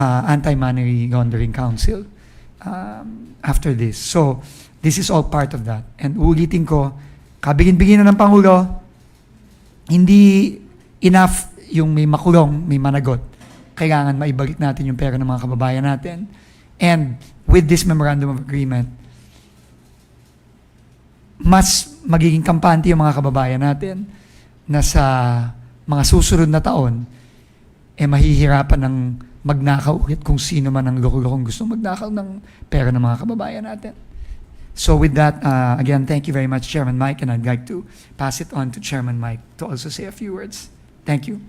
Anti-Money Laundering Council after this. So, this is all part of that. And ulitin ko, kabigin-bigin na ng Pangulo, hindi enough yung may makulong, may managot. Kailangan maibalik natin yung pera ng mga kababayan natin. And with this Memorandum of Agreement, mas magiging kampante yung mga kababayan natin na sa mga susunod na taon, mahihirapan ng magnakaw ulit kung sino man ang loko-lokong gusto magnakaw ng pera ng mga kababayan natin. So with that, again, thank you very much, Chairman Mike, and I'd like to pass it on to Chairman Mike to also say a few words. Thank you.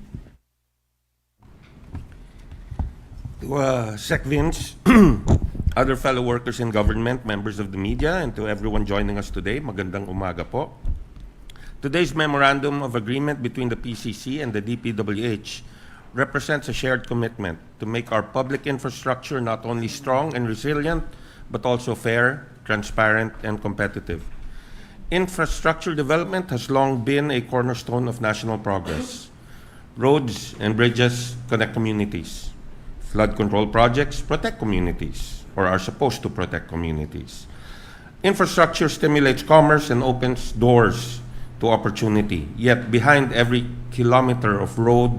To Sec Vince, other fellow workers in government, members of the media, and to everyone joining us today, magandang umaga po. Today's Memorandum of Agreement between the PCC and the DPWH represents a shared commitment to make our public infrastructure not only strong and resilient, but also fair, transparent, and competitive. Infrastructure development has long been a cornerstone of national progress. Roads and bridges connect communities. Flood control projects protect communities, or are supposed to protect communities. Infrastructure stimulates commerce and opens doors to opportunity. Yet behind every kilometer of road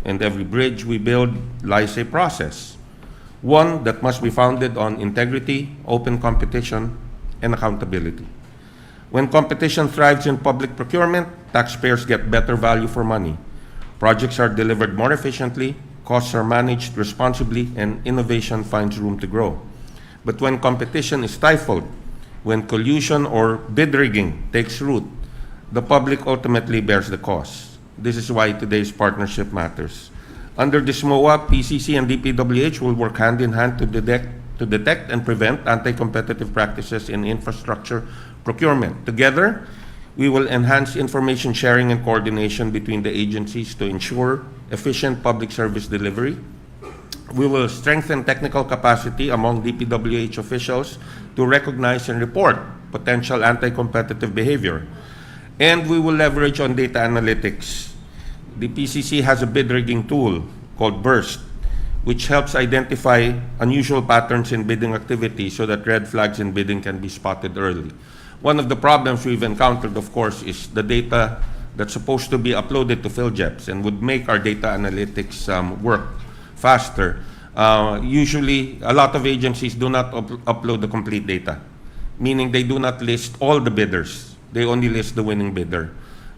and every bridge we build lies a process, one that must be founded on integrity, open competition, and accountability. When competition thrives in public procurement, taxpayers get better value for money. Projects are delivered more efficiently, costs are managed responsibly, and innovation finds room to grow. But when competition is stifled, when collusion or bid rigging takes root, the public ultimately bears the cost. This is why today's partnership matters. Under this MOA, PCC and DPWH will work hand in hand to detect and prevent anti-competitive practices in infrastructure procurement. Together, we will enhance information sharing and coordination between the agencies to ensure efficient public service delivery. We will strengthen technical capacity among DPWH officials to recognize and report potential anti-competitive behavior. And we will leverage on data analytics. The PCC has a bid rigging tool called Burst, which helps identify unusual patterns in bidding activity so that red flags in bidding can be spotted early. One of the problems we've encountered, of course, is the data that's supposed to be uploaded to PhilJeps and would make our data analytics work faster. Usually, a lot of agencies do not upload the complete data, meaning they do not list all the bidders. They only list the winning bidder.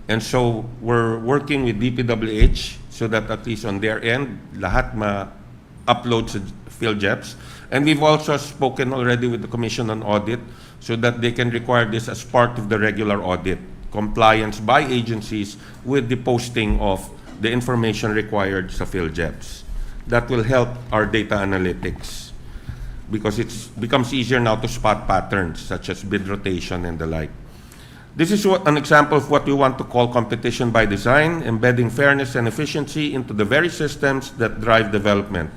And so we're working with DPWH so that at least on their end, lahat ma-upload sa PhilJeps. And we've also spoken already with the Commission on Audit so that they can require this as part of the regular audit, compliance by agencies with the posting of the information required sa PhilJeps. That will help our data analytics because it becomes easier now to spot patterns such as bid rotation and the like. This is an example of what we want to call competition by design, embedding fairness and efficiency into the very systems that drive development.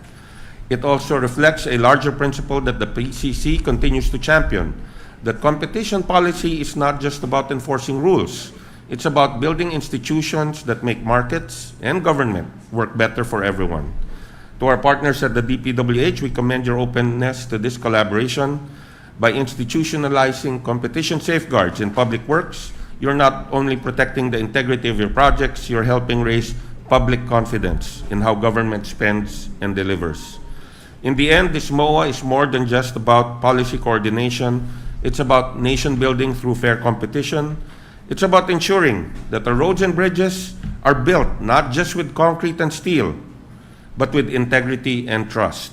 It also reflects a larger principle that the PCC continues to champion, that competition policy is not just about enforcing rules. It's about building institutions that make markets and government work better for everyone. To our partners at the DPWH, we commend your openness to this collaboration. By institutionalizing competition safeguards in public works, you're not only protecting the integrity of your projects, you're helping raise public confidence in how government spends and delivers. In the end, this MOA is more than just about policy coordination. It's about nation building through fair competition. It's about ensuring that the roads and bridges are built not just with concrete and steel, but with integrity and trust.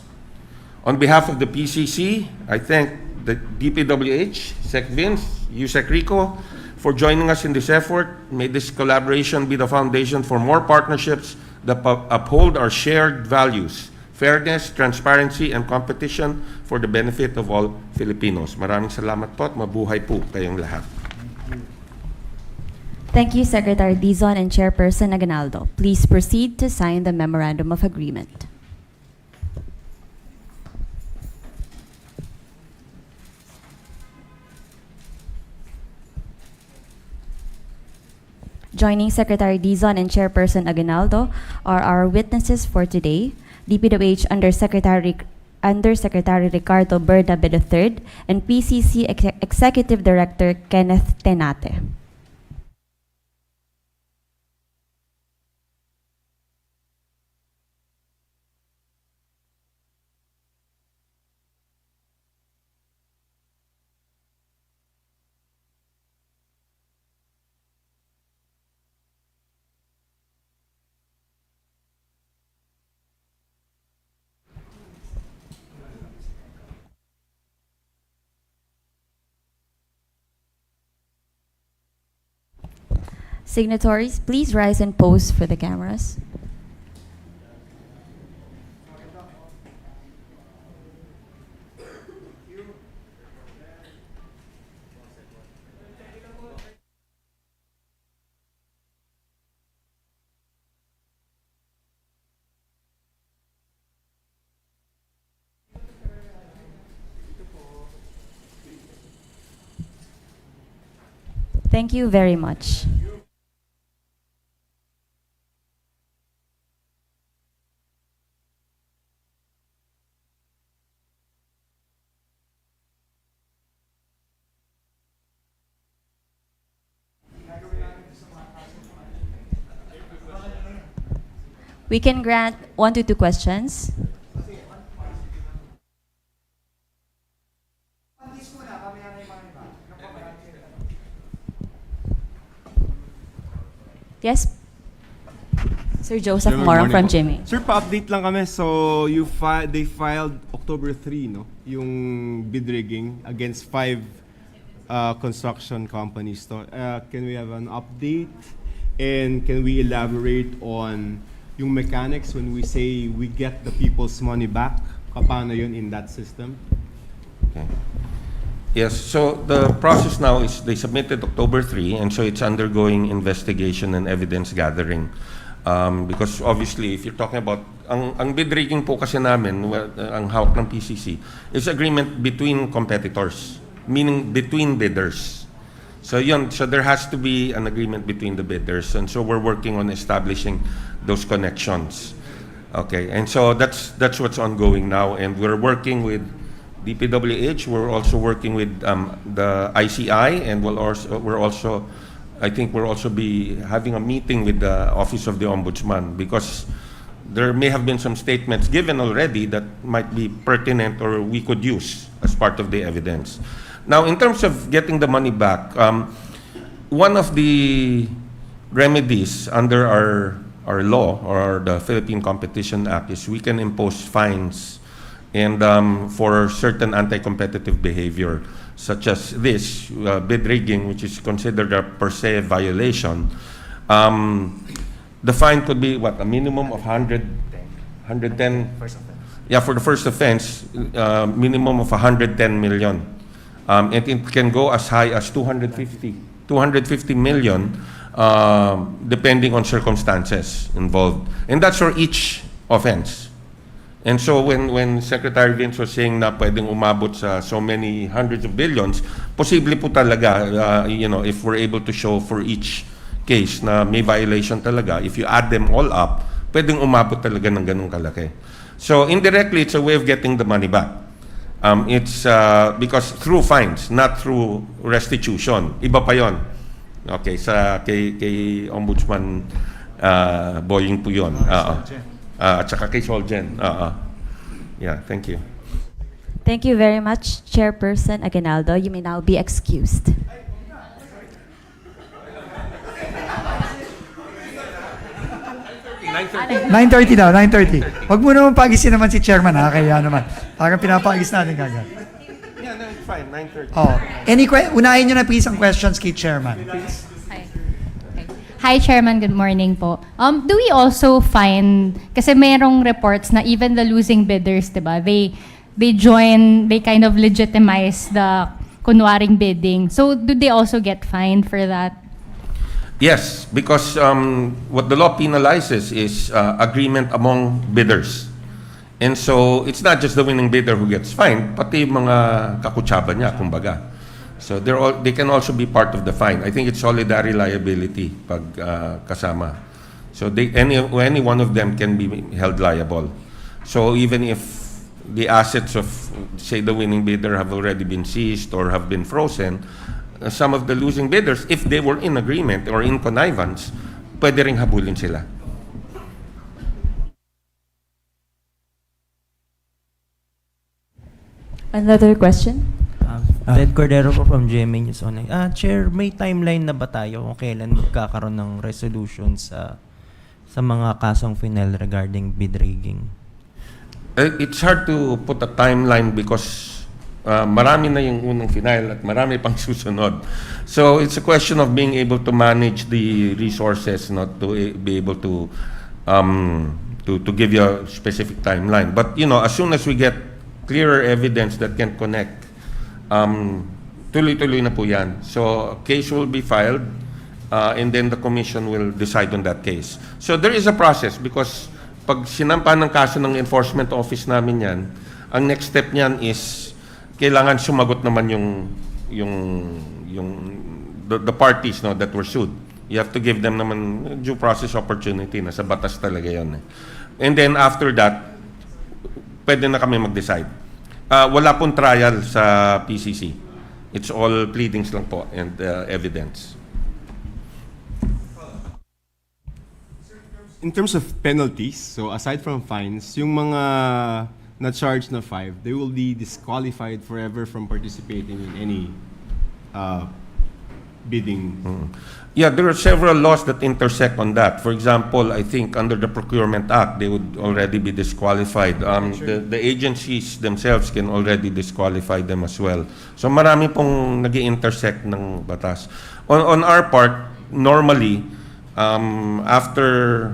On behalf of the PCC, I thank the DPWH, Sec Vince, Sec Rico, for joining us in this effort. May this collaboration be the foundation for more partnerships that uphold our shared values, fairness, transparency, and competition for the benefit of all Filipinos. Maraming salamat po at mabuhay po kayong lahat. Thank you, Secretary Dizon and Chairperson Aguinaldo. Please proceed to sign the Memorandum of Agreement. Joining Secretary Dizon and Chairperson Aguinaldo are our witnesses for today, DPWH Undersecretary Ricardo Bernabe III, and PCC Executive Director Kenneth Tenate. Signatories, please rise and pose for the cameras. Thank you very much. We can grant 1 to 2 questions. Yes? Sir Joseph Good Moron morning from po. Jimmy. Sir, pa-update lang kami. So, they filed October 3, no? Yung bid rigging against 5 construction companies. To. Can we have an update? And can we elaborate on yung mechanics when we say we get the people's money back? Paano yun in that system? Okay. Yes, so the process now is they submitted October 3, and so it's undergoing investigation and evidence gathering. Because obviously, if you're talking about, ang bid rigging po kasi namin, ang hawak ng PCC, is agreement between competitors, meaning between bidders. So yun, so there has to be an agreement between the bidders, and so we're working on establishing those connections. Okay, and so that's what's ongoing now, and we're working with DPWH. We're also working with the ICI, and I think we'll also be having a meeting with the Office of the Ombudsman, because there may have been some statements given already that might be pertinent or we could use as part of the evidence. Now, in terms of getting the money back, one of the remedies under our law, or the Philippine Competition Act, is we can impose fines and for certain anti-competitive behavior, such as this bid rigging, which is considered a per se violation. The fine could be what, a minimum of 110. Yeah, for the first offense, minimum of 110 million. And it can go as high as 250 million, depending on circumstances involved. And that's for each offense. And so when Secretary Vince was saying na pwedeng umabot sa so many hundreds of billions, posible po talaga, if we're able to show for each case na may violation talaga, if you add them all up, pwedeng umabot talaga ng ganung kalaki. So indirectly, it's a way of getting the money back. It's because through fines, not through restitution. Iba pa yon. Okay, kay Ombudsman Boying po yun. At saka kay Solgen. Yeah, thank you. Thank you very much, Chairperson Aguinaldo. You may now be excused. Nine 9:30 daw, 9:30. Huwag mo naman pagisin naman si Chairman, ha? Kaya naman. Parang pinapagis natin kagad. Yeah, no, it's fine. 9:30. Oh. Unahin nyo na please ang questions kay Chairman. Hi. Okay. Hi, Chairman. Good morning po. Do we also find, kasi mayroong reports na even the losing bidders, diba, they kind of legitimize the kunwaring bidding. So do they also get fined for that? Yes, because what the law penalizes is agreement among bidders. And so it's not just the winning bidder who gets fined, pati mga kakutsaba niya, kumbaga. So they can also be part of the fine. I think it's solidary liability pag kasama. So any one of them can be held liable. So even if the assets of, say, the winning bidder have already been seized or have been frozen, some of the losing bidders, if they were in agreement or in connivance, pwede ring habulin sila. Another question? Ted Cordero po from GMA News Online. Chair, may timeline na ba tayo kung kailan magkakaroon ng resolution sa mga kasong final regarding bid rigging? It's hard to put a timeline because marami na yung unang final at marami pang susunod. So it's a question of being able to manage the resources, not to be able to give you a specific timeline. But you know, as soon as we get clearer evidence that can connect, tuloy-tuloy na po yan. So a case will be filed and then the commission will decide on that case. So there is a process because pag sinampa ng kaso ng enforcement office namin yan, ang next step niyan is kailangan sumagot naman the parties, no, that were sued. You have to give them naman due process opportunity, nasa batas talaga yan. And then after that, pwede na kami mag-decide. Wala pong trial sa PCC. It's all pleadings lang po and evidence. In terms of penalties, so aside from fines, yung mga na-charge na 5, they will be disqualified forever from participating in any bidding. Yeah, there are several laws that intersect on that. For example, I think under the Procurement Act, they would already be disqualified. The agencies themselves can already disqualify them as well. So marami pong nag-intersect ng batas. On our part, normally, after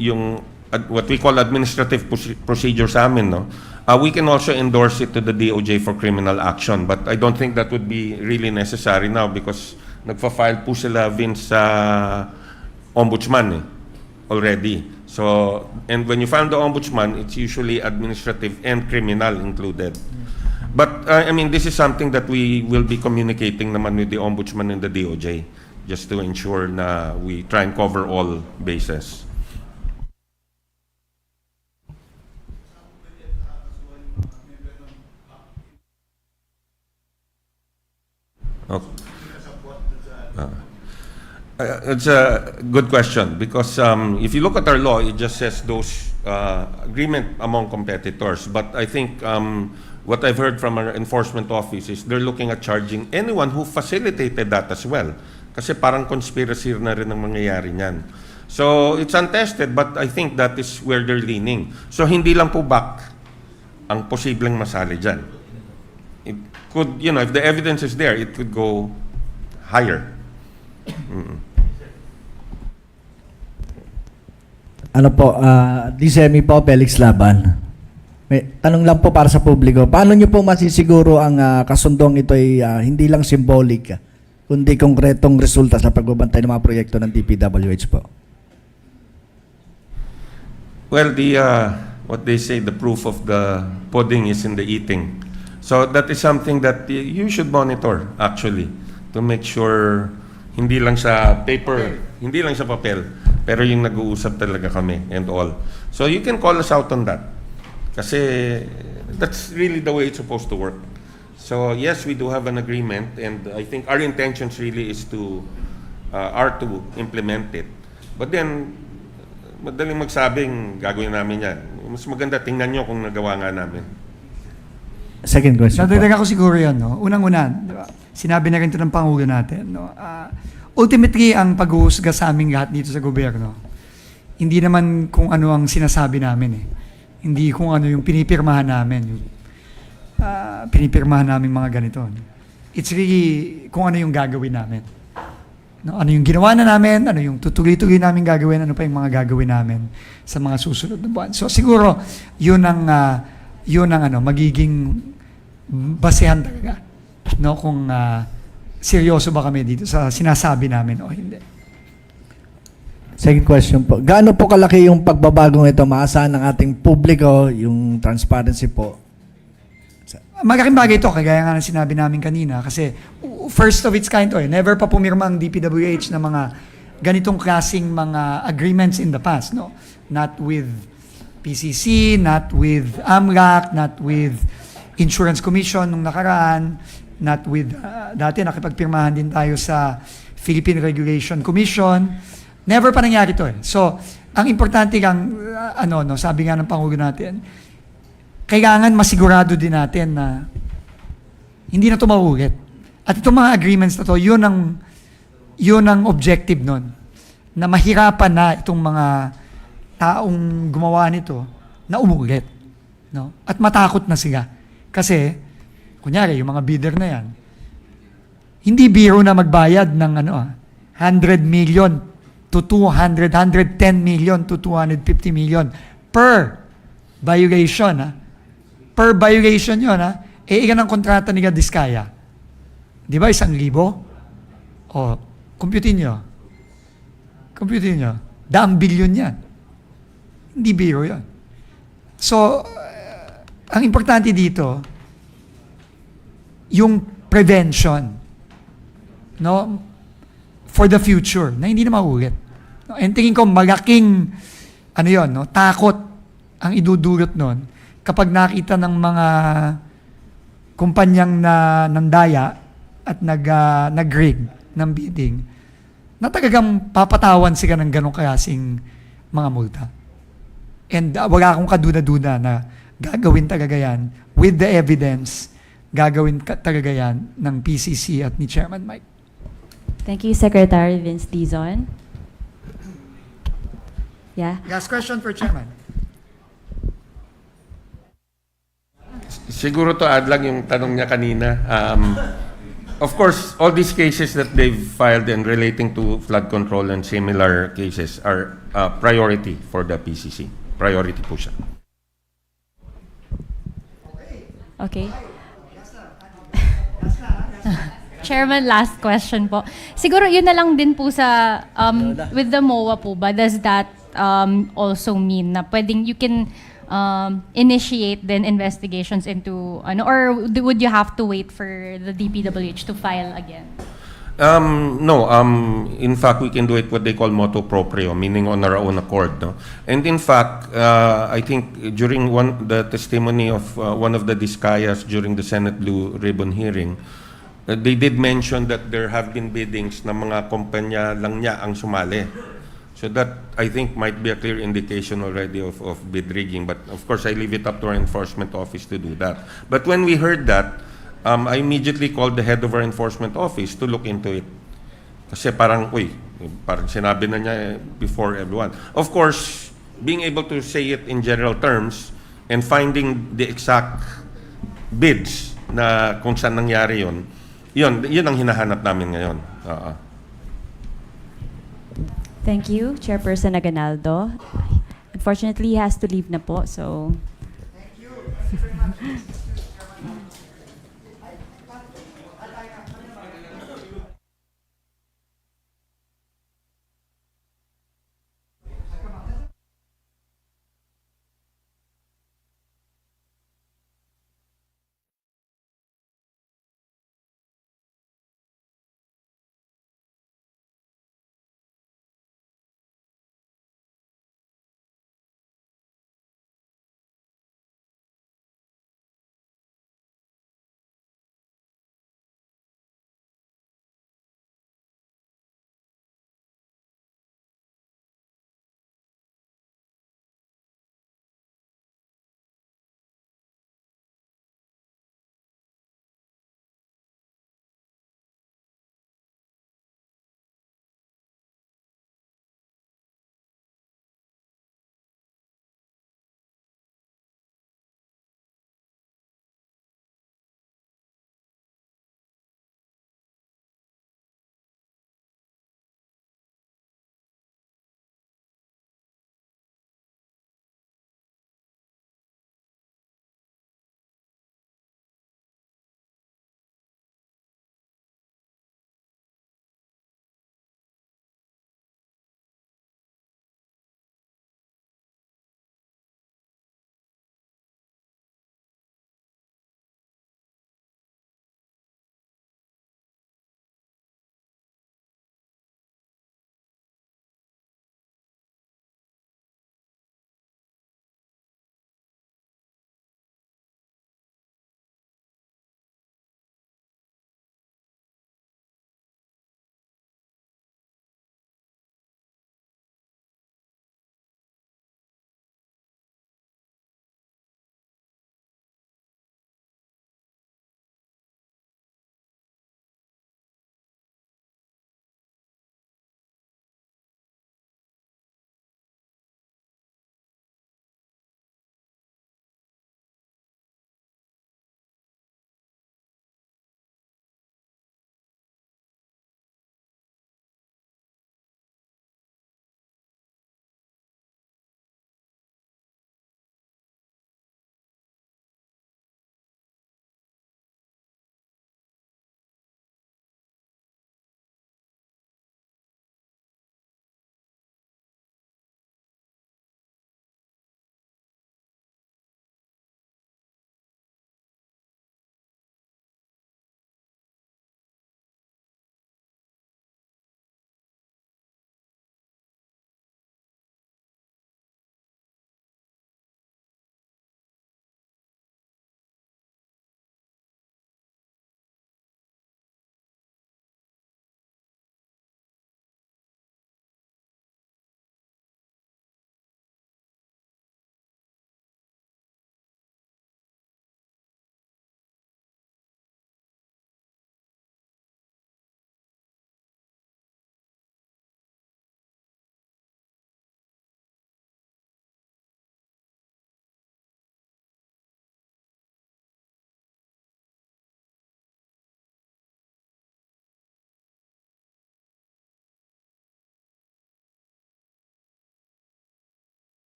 yung what we call administrative procedure sa amin, no, we can also endorse it to the DOJ for criminal action. But I don't think that would be really necessary now because nagfa-file po sila, Vince, sa ombudsman already. So, and when you file the ombudsman, it's usually administrative and criminal included. But, I mean, this is something that we will be communicating naman with the ombudsman and the DOJ just to ensure na we try and cover all bases. Okay. It's a good question because if you look at our law, it just says those agreement among competitors. But I think what I've heard from our enforcement office is they're looking at charging anyone who facilitated that as well. Kasi parang conspiracy na rin ang mangyayari niyan. So it's untested, but I think that is where they're leaning. So hindi lang po back ang posibleng masali dyan. It could, you know, if the evidence is there, it could go higher. Ano po, DCME po, Felix Laban. May tanong lang po para sa publiko. Paano nyo po masisiguro ang kasundong ito ay hindi lang symbolic, kundi konkretong resulta sa pagbabantay ng mga proyekto ng DPWH po? Well, what they say, the proof of the pudding is in the eating. So that is something that you should monitor, actually, to make sure hindi lang sa paper, hindi lang sa papel, pero yung nag-uusap talaga kami and all. So you can call us out on that. Kasi that's really the way it's supposed to work. So yes, we do have an agreement and I think our intentions really is to implement it. But then, madaling magsabing gagawin namin yan. Mas maganda, tingnan nyo kung nagawa nga namin. Second question po. Nadagdagan ko siguro yan, no? Unang-una, di ba? Sinabi na rin ito ng Pangulo natin, no? Ultimately, ang pag-uusga sa aming lahat dito sa gobyerno, hindi naman kung ano ang sinasabi namin eh. Hindi kung ano yung pinipirmahan namin, yung pinipirmahan namin mga ganito. No? It's really kung ano yung gagawin namin. No? Ano yung ginawa na namin, ano yung tutuloy-tuloy namin gagawin, ano pa yung mga gagawin namin sa mga susunod na buwan. So siguro, yun ang magiging basehan talaga, no, kung seryoso ba kami dito sa sinasabi namin o hindi. Second question po. Gaano po kalaki yung pagbabagong ito maasahan ng ating publiko, yung transparency po? Malaking bagay ito, kagaya nga ng sinabi namin kanina, kasi first of its kind to never pa pumirma ang DPWH na mga ganitong klaseng mga agreements in the past, no? Not with PCC, not with AMLAC, not with Insurance Commission nung nakaraan, not with, dati nakipagpirmahan din tayo sa Philippine Regulation Commission. Never pa nangyari to eh. So, ang importante lang, sabi nga ng Pangulo natin, kailangan masigurado din natin na hindi na ito mauulit. At itong mga agreements na to, yun ang objective nun. Na mahirapan na itong mga taong gumawa nito na umuulit. No? At matakot na sila. Kasi, kunyari, yung mga bidder na yan, hindi biro na magbayad ng 100 million to 200, 110 million to 250 million per violation. Per violation yun. Ilan ang kontrata ni Diskaya? Di ba 1,000? O, computin nyo. 100 billion yan. Hindi biro yan. So, ang importante dito, yung prevention, no, for the future, na hindi na maulit. No? And tingin ko malaking, takot ang idudulot nun kapag nakita ng mga kumpanyang nandaya at nag-rig ng bidding, na talagang papatawan sila ng ganong klaseng mga multa. And wala akong kaduna-duna na gagawin talaga yan with the evidence, gagawin talaga yan ng PCC at ni Chairman Mike. Thank you, Secretary Vince Dizon. Yeah. Last question for Chairman. Siguro to add lang yung tanong niya kanina. Of course, all these cases that they've filed and relating to flood control and similar cases are priority for the PCC. Priority po siya. Okay. Chairman, last question po. Siguro yun na lang din po sa, with the MOA po ba, does that also mean na pwedeng you can initiate then investigations into, or would you have to wait for the DPWH to file again? No, in fact, we can do it what they call motu proprio, meaning on our own accord. No? And in fact, I think during the testimony of one of the Diskayas during the Senate Blue Ribbon hearing, they did mention that there have been biddings na mga kumpanya lang niya ang sumali. So that, I think, might be a clear indication already of bid rigging. But of course, I leave it up to our enforcement office to do that. But when we heard that, I immediately called the head of our enforcement office to look into it. Kasi parang sinabi na niya before everyone. Of course, being able to say it in general terms and finding the exact bids na kung saan nangyari yun ang hinahanap namin ngayon. Thank you, Chairperson Aganaldo. Unfortunately, he has to leave na po, so... Thank you.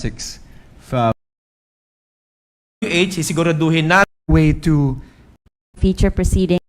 6. Fa- DPWH, sisiguraduhin natin Way to Future proceeding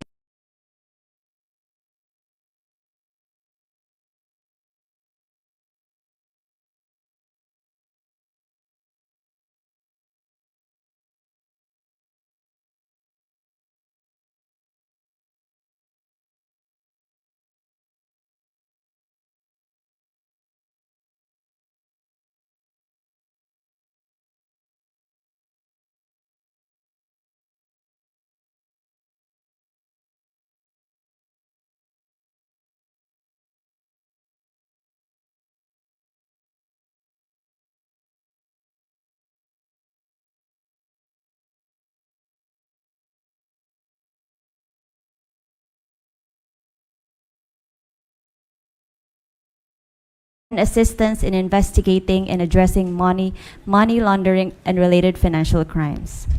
assistance in investigating and addressing money laundering and related financial crimes.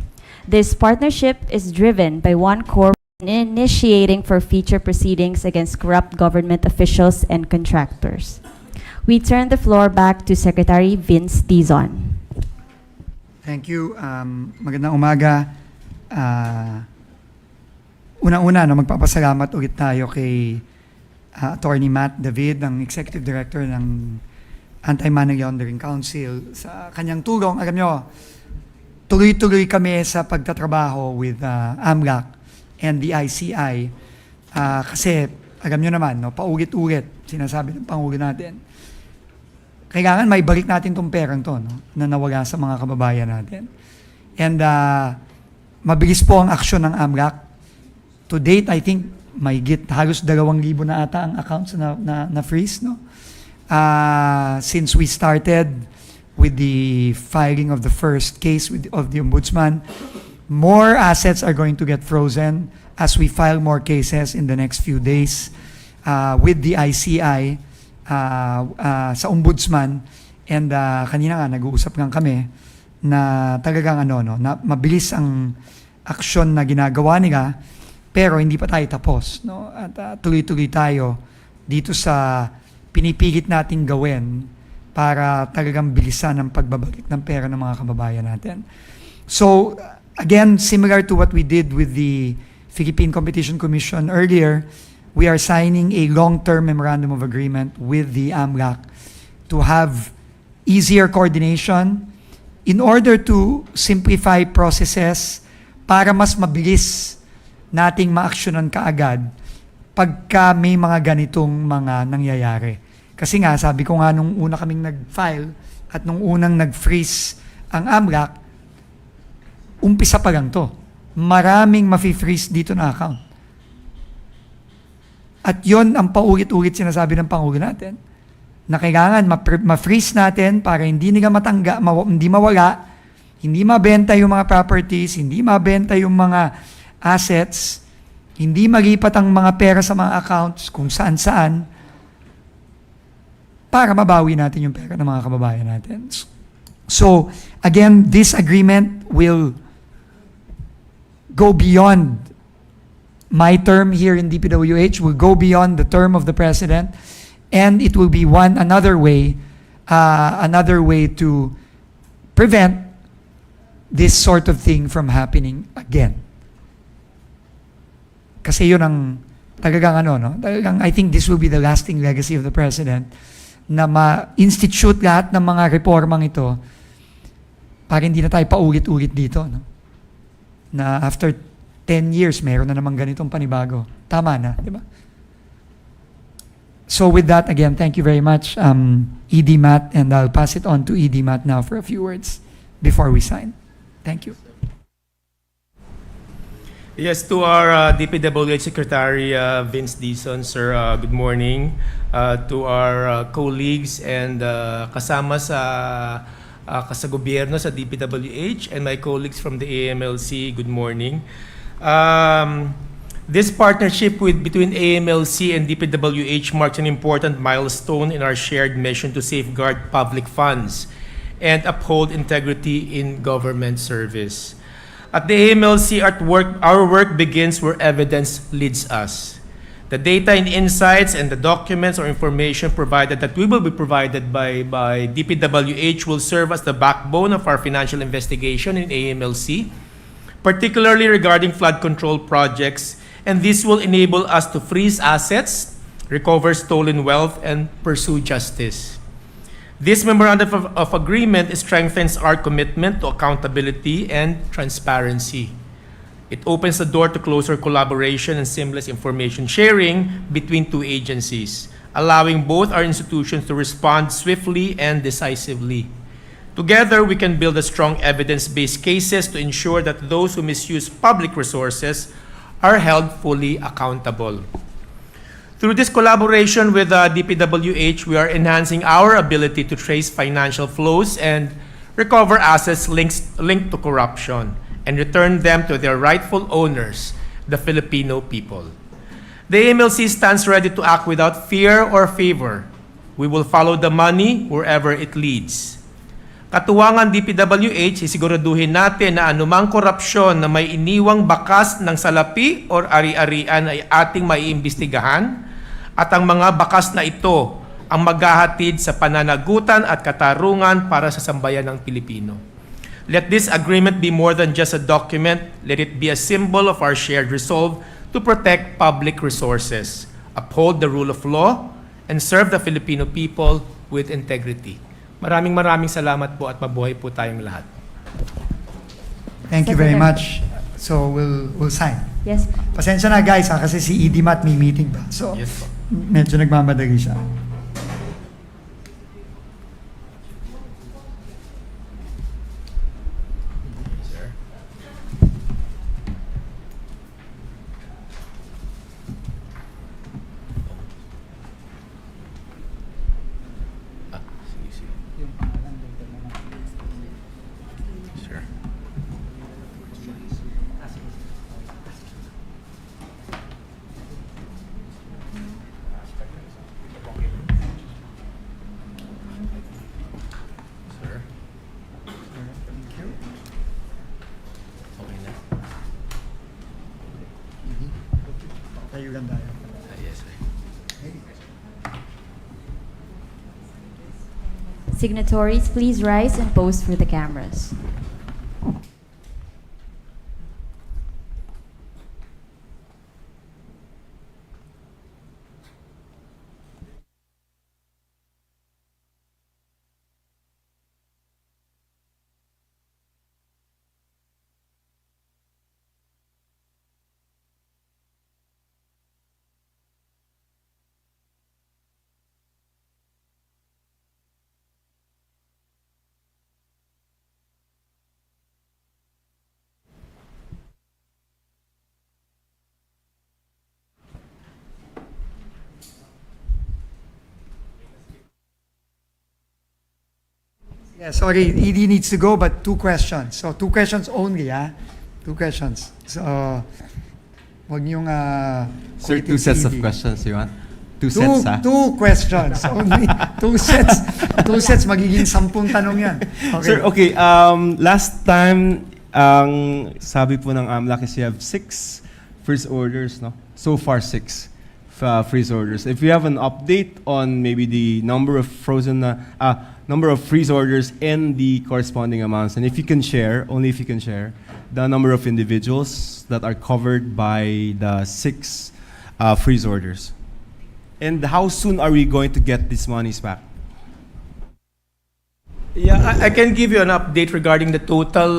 This partnership is driven by one core in initiating for future proceedings against corrupt government officials and contractors. We turn the floor back to Secretary Vince Dizon. Thank you. Magandang umaga. Unang-una, no, magpapasalamat ulit tayo kay Attorney Matt David, ang Executive Director ng Anti-Money Laundering Council, sa kanyang tulong. Alam nyo, tuloy-tuloy kami sa pagtatrabaho with AMLAC and the ICI kasi alam nyo naman, no, paulit-ulit sinasabi ng Pangulo natin, kailangan may balik natin tong perang to, no, na nawala sa mga kababayan natin. And mabilis po ang aksyon ng AMLAC. To date, I think may halos 2,000 na ata ang accounts na freeze, no? Since we started with the filing of the first case of the Ombudsman, more assets are going to get frozen as we file more cases in the next few days with the ICI sa Ombudsman. And kanina nga, nag-uusap nga kami na talagang na mabilis ang aksyon na ginagawa nila, pero hindi pa tayo tapos, no? At tuloy-tuloy tayo dito sa pinipilit nating gawin para talagang bilisan ang pagbabalik ng pera ng mga kababayan natin. So, again, similar to what we did with the Philippine Competition Commission earlier, we are signing a long-term memorandum of agreement with the AMLAC to have easier coordination in order to simplify processes para mas mabilis nating ma-actionan kaagad pagka may mga ganitong mga nangyayari. Kasi nga, sabi ko nga nung una kaming nag-file at nung unang nag-freeze ang AMLAC, umpisa pa lang to. Maraming mafi-freeze dito na account. At yon ang paulit-ulit sinasabi ng Pangulo natin, na kailangan ma-freeze natin para hindi nila hindi mawala, hindi mabenta yung mga properties, hindi mabenta yung mga assets, hindi malipat ang mga pera sa mga accounts kung saan-saan para mabawi natin yung pera ng mga kababayan natin. So, again, this agreement will go beyond my term here in DPWH, will go beyond the term of the President, and it will be another way to prevent this sort of thing from happening again. Kasi yun ang talagang talagang I think this will be the lasting legacy of the President na ma-institute lahat ng mga reformang ito para hindi na tayo paulit-ulit dito, no? Na after 10 years, meron na naman ganitong panibago. Tama na, di ba? So with that, again, thank you very much, ED Matt, and I'll pass it on to ED Matt now for a few words before we sign. Thank you. Yes, to our DPWH Secretary Vince Dizon, sir, good morning. To our colleagues and kasama sa gobyerno sa DPWH and my colleagues from the AMLC, good morning. This partnership between AMLC and DPWH marks an important milestone in our shared mission to safeguard public funds and uphold integrity in government service. At the AMLC, our work begins where evidence leads us. The data and insights and the documents or information provided that we will be provided by DPWH will serve as the backbone of our financial investigation in AMLC, particularly regarding flood control projects, and this will enable us to freeze assets, recover stolen wealth, and pursue justice. This memorandum of agreement strengthens our commitment to accountability and transparency. It opens the door to closer collaboration and seamless information sharing between two agencies, allowing both our institutions to respond swiftly and decisively. Together, we can build a strong evidence-based cases to ensure that those who misuse public resources are held fully accountable. Through this collaboration with DPWH, we are enhancing our ability to trace financial flows and recover assets linked to corruption, and return them to their rightful owners, the Filipino people. The AMLC stands ready to act without fear or favor. We will follow the money wherever it leads. Katuwangan DPWH, isiguraduhin natin na anumang korupsyon na may iniwang bakas ng salapi or ari-arian ay ating maiimbestigahan, at ang mga bakas na ito ang maghahatid sa pananagutan at katarungan para sa sambayan ng Pilipino. Let this agreement be more than just a document. Let it be a symbol of our shared resolve to protect public resources, uphold the rule of law, and serve the Filipino people with integrity. Maraming salamat po at mabuhay po tayong lahat. Thank you very Secretary. much. So we'll sign. Yes. Pasensya na guys kasi si ED Mat may meeting pa. So Yes po. medyo nagmamadali siya. Sure. Sir. Okay na. Tayo lang tayo. Yes, sir. Signatories, please rise and pose for the cameras. Yeah, sorry, ED needs to go, but 2 questions. So 2 questions only, ah. 2 questions. So, wag niyong Sir, kulitin 2 sets si of ED. questions you want? 2 sets, ha? 2 questions only. 2 sets. 2 sets, magiging 10 tanong yan. Okay. Sir, okay, last time, ang sabi po ng AMLAC is you have 6 freeze orders, no? So far, 6 freeze orders. If you have an update on maybe the number of number of freeze orders and the corresponding amounts, and if you can share, only if you can share, the number of individuals that are covered by the 6 freeze orders. And how soon are we going to get these monies back? Yeah, I can give you an update regarding the total,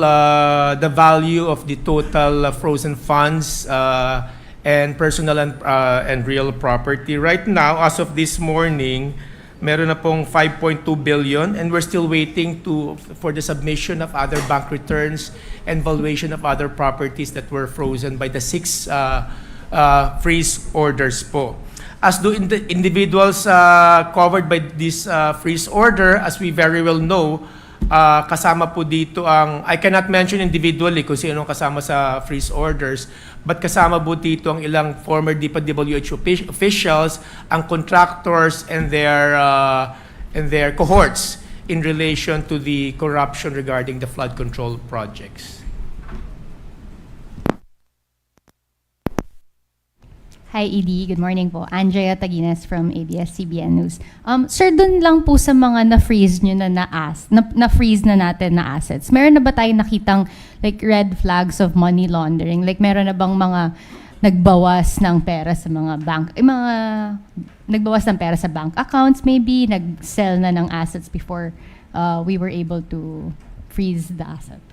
the value of the total frozen funds and personal and real property. Right now, as of this morning, meron na pong 5.2 billion, and we're still waiting for the submission of other bank returns and valuation of other properties that were frozen by the 6 freeze orders po. As do individuals covered by this freeze order, as we very well know, kasama po dito ang, I cannot mention individually kung sino kasama sa freeze orders, but kasama po dito ang ilang former DPWH officials, ang contractors and their cohorts in relation to the corruption regarding the flood control projects. Hi, ED. Good morning po. Andrea Tagines from ABS-CBN News. Sir, dun lang po sa mga na-freeze nyo na-freeze na natin na assets, meron na ba tayong nakitang like red flags of money laundering? Like meron na bang mga nagbawas ng pera sa mga nagbawas ng pera sa bank accounts maybe, nag-sell na ng assets before we were able to freeze the asset?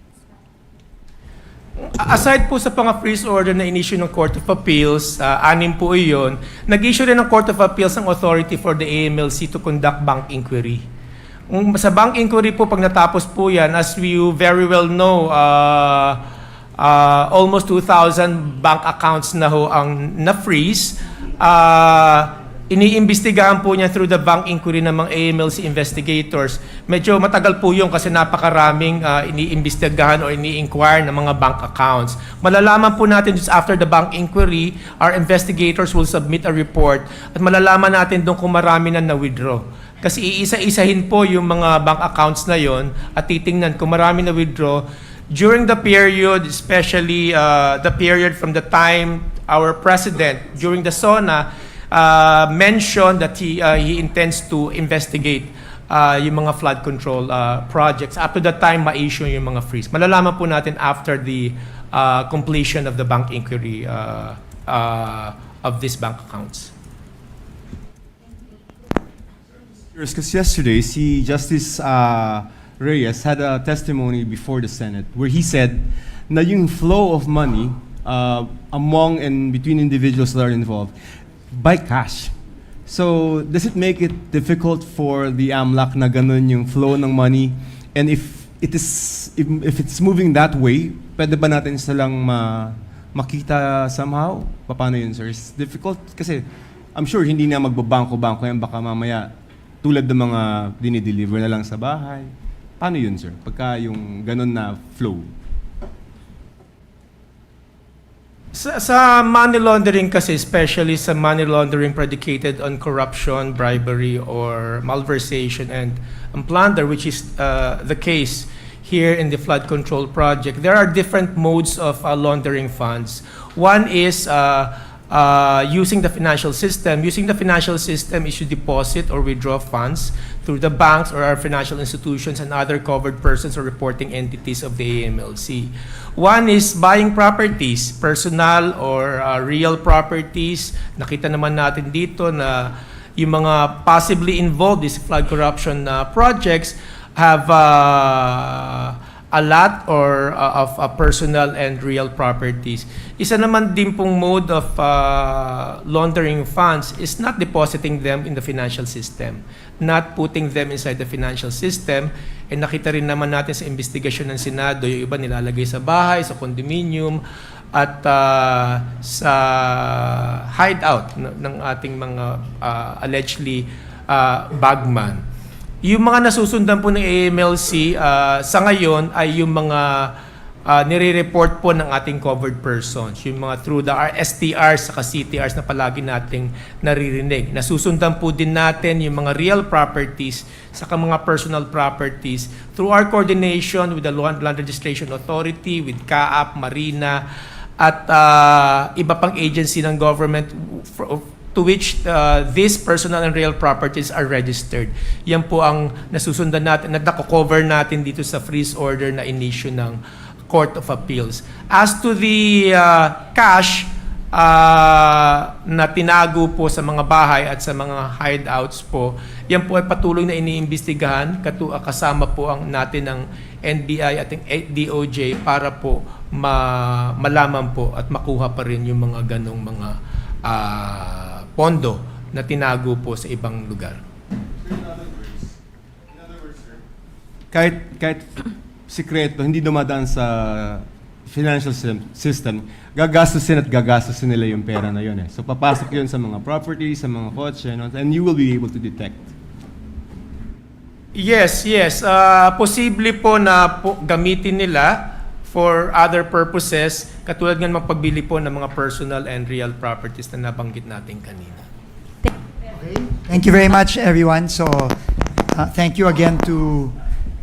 Aside po sa pang-freeze order na in-issue ng Court of Appeals, 6 po iyon, nag-issue rin ng Court of Appeals ang authority for the AMLC to conduct bank inquiry. Sa bank inquiry po, pag natapos po yan, as you very well know, almost 2,000 bank accounts na ho ang na-freeze. Iniimbestigahan po niya through the bank inquiry ng mga AMLC investigators. Medyo matagal po yun kasi napakaraming iniimbestigahan o ini-inquire ng mga bank accounts. Malalaman po natin just after the bank inquiry, our investigators will submit a report at malalaman natin doon kung marami na na-withdraw. Kasi iisa-isahin po yung mga bank accounts na yon at titingnan kung marami na-withdraw during the period, especially the period from the time our president, during the SONA, mentioned that he intends to investigate yung mga flood control projects. Up to that time, ma-issue yung mga freeze. Malalaman po natin after the completion of the bank inquiry of these bank accounts. Because yesterday, si Justice Reyes had a testimony before the Senate where he said na yung flow of money among and between individuals that are involved by cash. So, does it make it difficult for the AMLAC na ganun yung flow ng money? And if it's moving that way, pwede ba natin silang makita somehow? Paano yun, sir? It's difficult kasi I'm sure hindi na magbabangko-bangko yan, baka mamaya tulad ng mga dinideliver na lang sa bahay. Paano yun, sir? Pagka yung ganun na flow. Sa money laundering kasi, especially sa money laundering predicated on corruption, bribery, or malversation and plunder, which is the case here in the flood control project, there are different modes of laundering funds. One is using the financial system. Using the financial system is to deposit or withdraw funds through the banks or our financial institutions and other covered persons or reporting entities of the AMLC. One is buying properties, personal or real properties. Nakita naman natin dito na yung mga possibly involved in flood corruption projects have a lot or of personal and real properties. Isa naman din pong mode of laundering funds is not depositing them in the financial system, not putting them inside the financial system. And nakita rin naman natin sa investigasyon ng Senado, yung iba nilalagay sa bahay, sa condominium, at sa hideout ng ating mga allegedly bagman. Yung mga nasusundan po ng AMLC sa ngayon ay yung mga nire-report po ng ating covered persons, yung mga through the STRs saka CTRs na palagi nating naririnig. Nasusundan po din natin yung mga real properties saka mga personal properties through our coordination with the Land Registration Authority, with CAAP, Marina, at iba pang agency ng government to which these personal and real properties are registered. Yan po ang nasusundan natin, nako-cover natin dito sa freeze order na in-issue ng Court of Appeals. As to the cash na tinago po sa mga bahay at sa mga hideouts po, yan po ay patuloy na iniimbestigahan, kasama po ang natin ng NBI at ng DOJ para po malaman po at makuha pa rin yung mga ganong mga pondo na tinago po sa ibang lugar. Kahit sikreto, hindi dumadaan sa financial system, gagastusin nila yung pera na yun. So papasok yun sa mga properties, sa mga kotse, and you will be able to detect. Yes. Posible po na gamitin nila for other purposes, katulad ng magpagbili po ng mga personal and real properties na nabanggit natin kanina. Thank you very much, everyone. So, thank you again to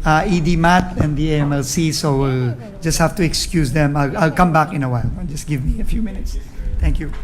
ED Matt and the AMLC. So, we'll just have to excuse them. I'll come back in a while. Just give me a few minutes. Thank you.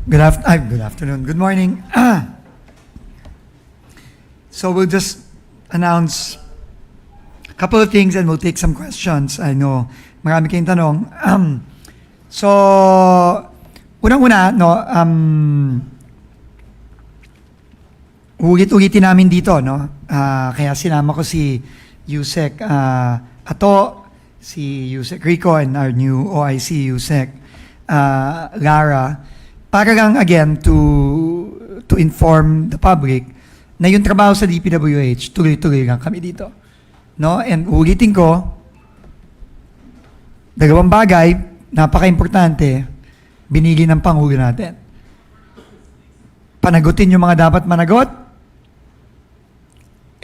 Good afternoon. Good morning. So we'll just announce a couple of things and we'll take some questions. I know marami kayong tanong. So, unang-una, no, ulit-ulitin namin dito, no? Kaya sinama ko si Yusek Ato, si Yusek Rico, and our new OIC, Yusek Lara, para lang, again, to inform the public na yung trabaho sa DPWH, tuloy-tuloy lang kami dito. No? And ulitin ko, dalawang bagay, napaka-importante, binili ng Pangulo natin. Panagutin yung mga dapat managot,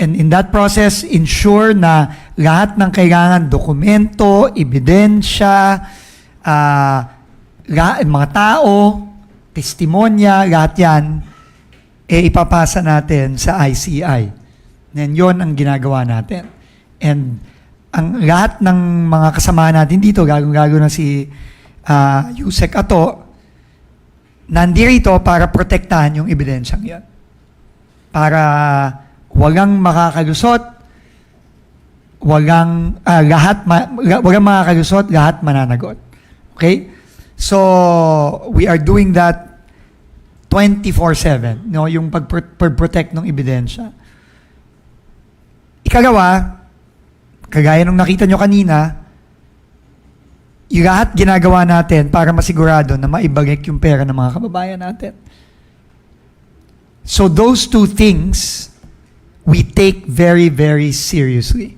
and in that process, ensure na lahat ng kailangan dokumento, ebidensya, mga tao, testimonya, lahat yan, ipapasa natin sa ICI. And yun ang ginagawa natin. And ang lahat ng mga kasama natin dito, gagong-gago na si Yusek Ato, nandirito para protektahan yung ebidensyang yan. Para walang makakalusot, walang makakalusot, lahat mananagot. Okay? So, we are doing that 24/7, no, yung pag-protect ng ebidensya. Ikagawa, kagaya nung nakita nyo kanina, yung lahat ginagawa natin para masigurado na maibalik yung pera ng mga kababayan natin. So those two things, we take very, very seriously.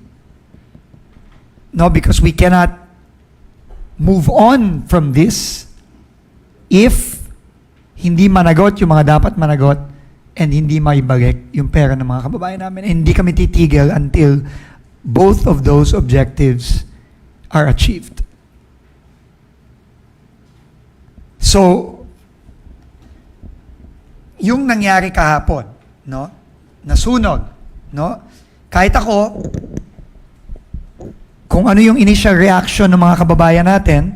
No, because we cannot move on from this if hindi managot yung mga dapat managot and hindi maibalik yung pera ng mga kababayan namin. And hindi kami titigil until both of those objectives are achieved. So, yung nangyari kahapon, no? Nasunog, no? Kahit ako, kung ano yung initial reaction ng mga kababayan natin,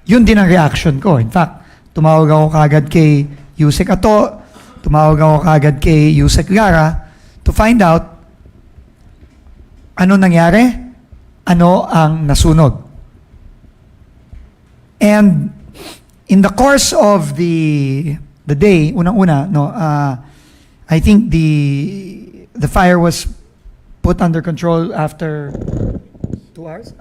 yun din ang reaction ko. In fact, tumawag ako kagad kay Yusek Ato, tumawag ako kagad kay Yusek Lara to find out ano nangyari, ano ang nasunog. And in the course of the day, unang-una, no, I think the fire was put under control after 2 hours?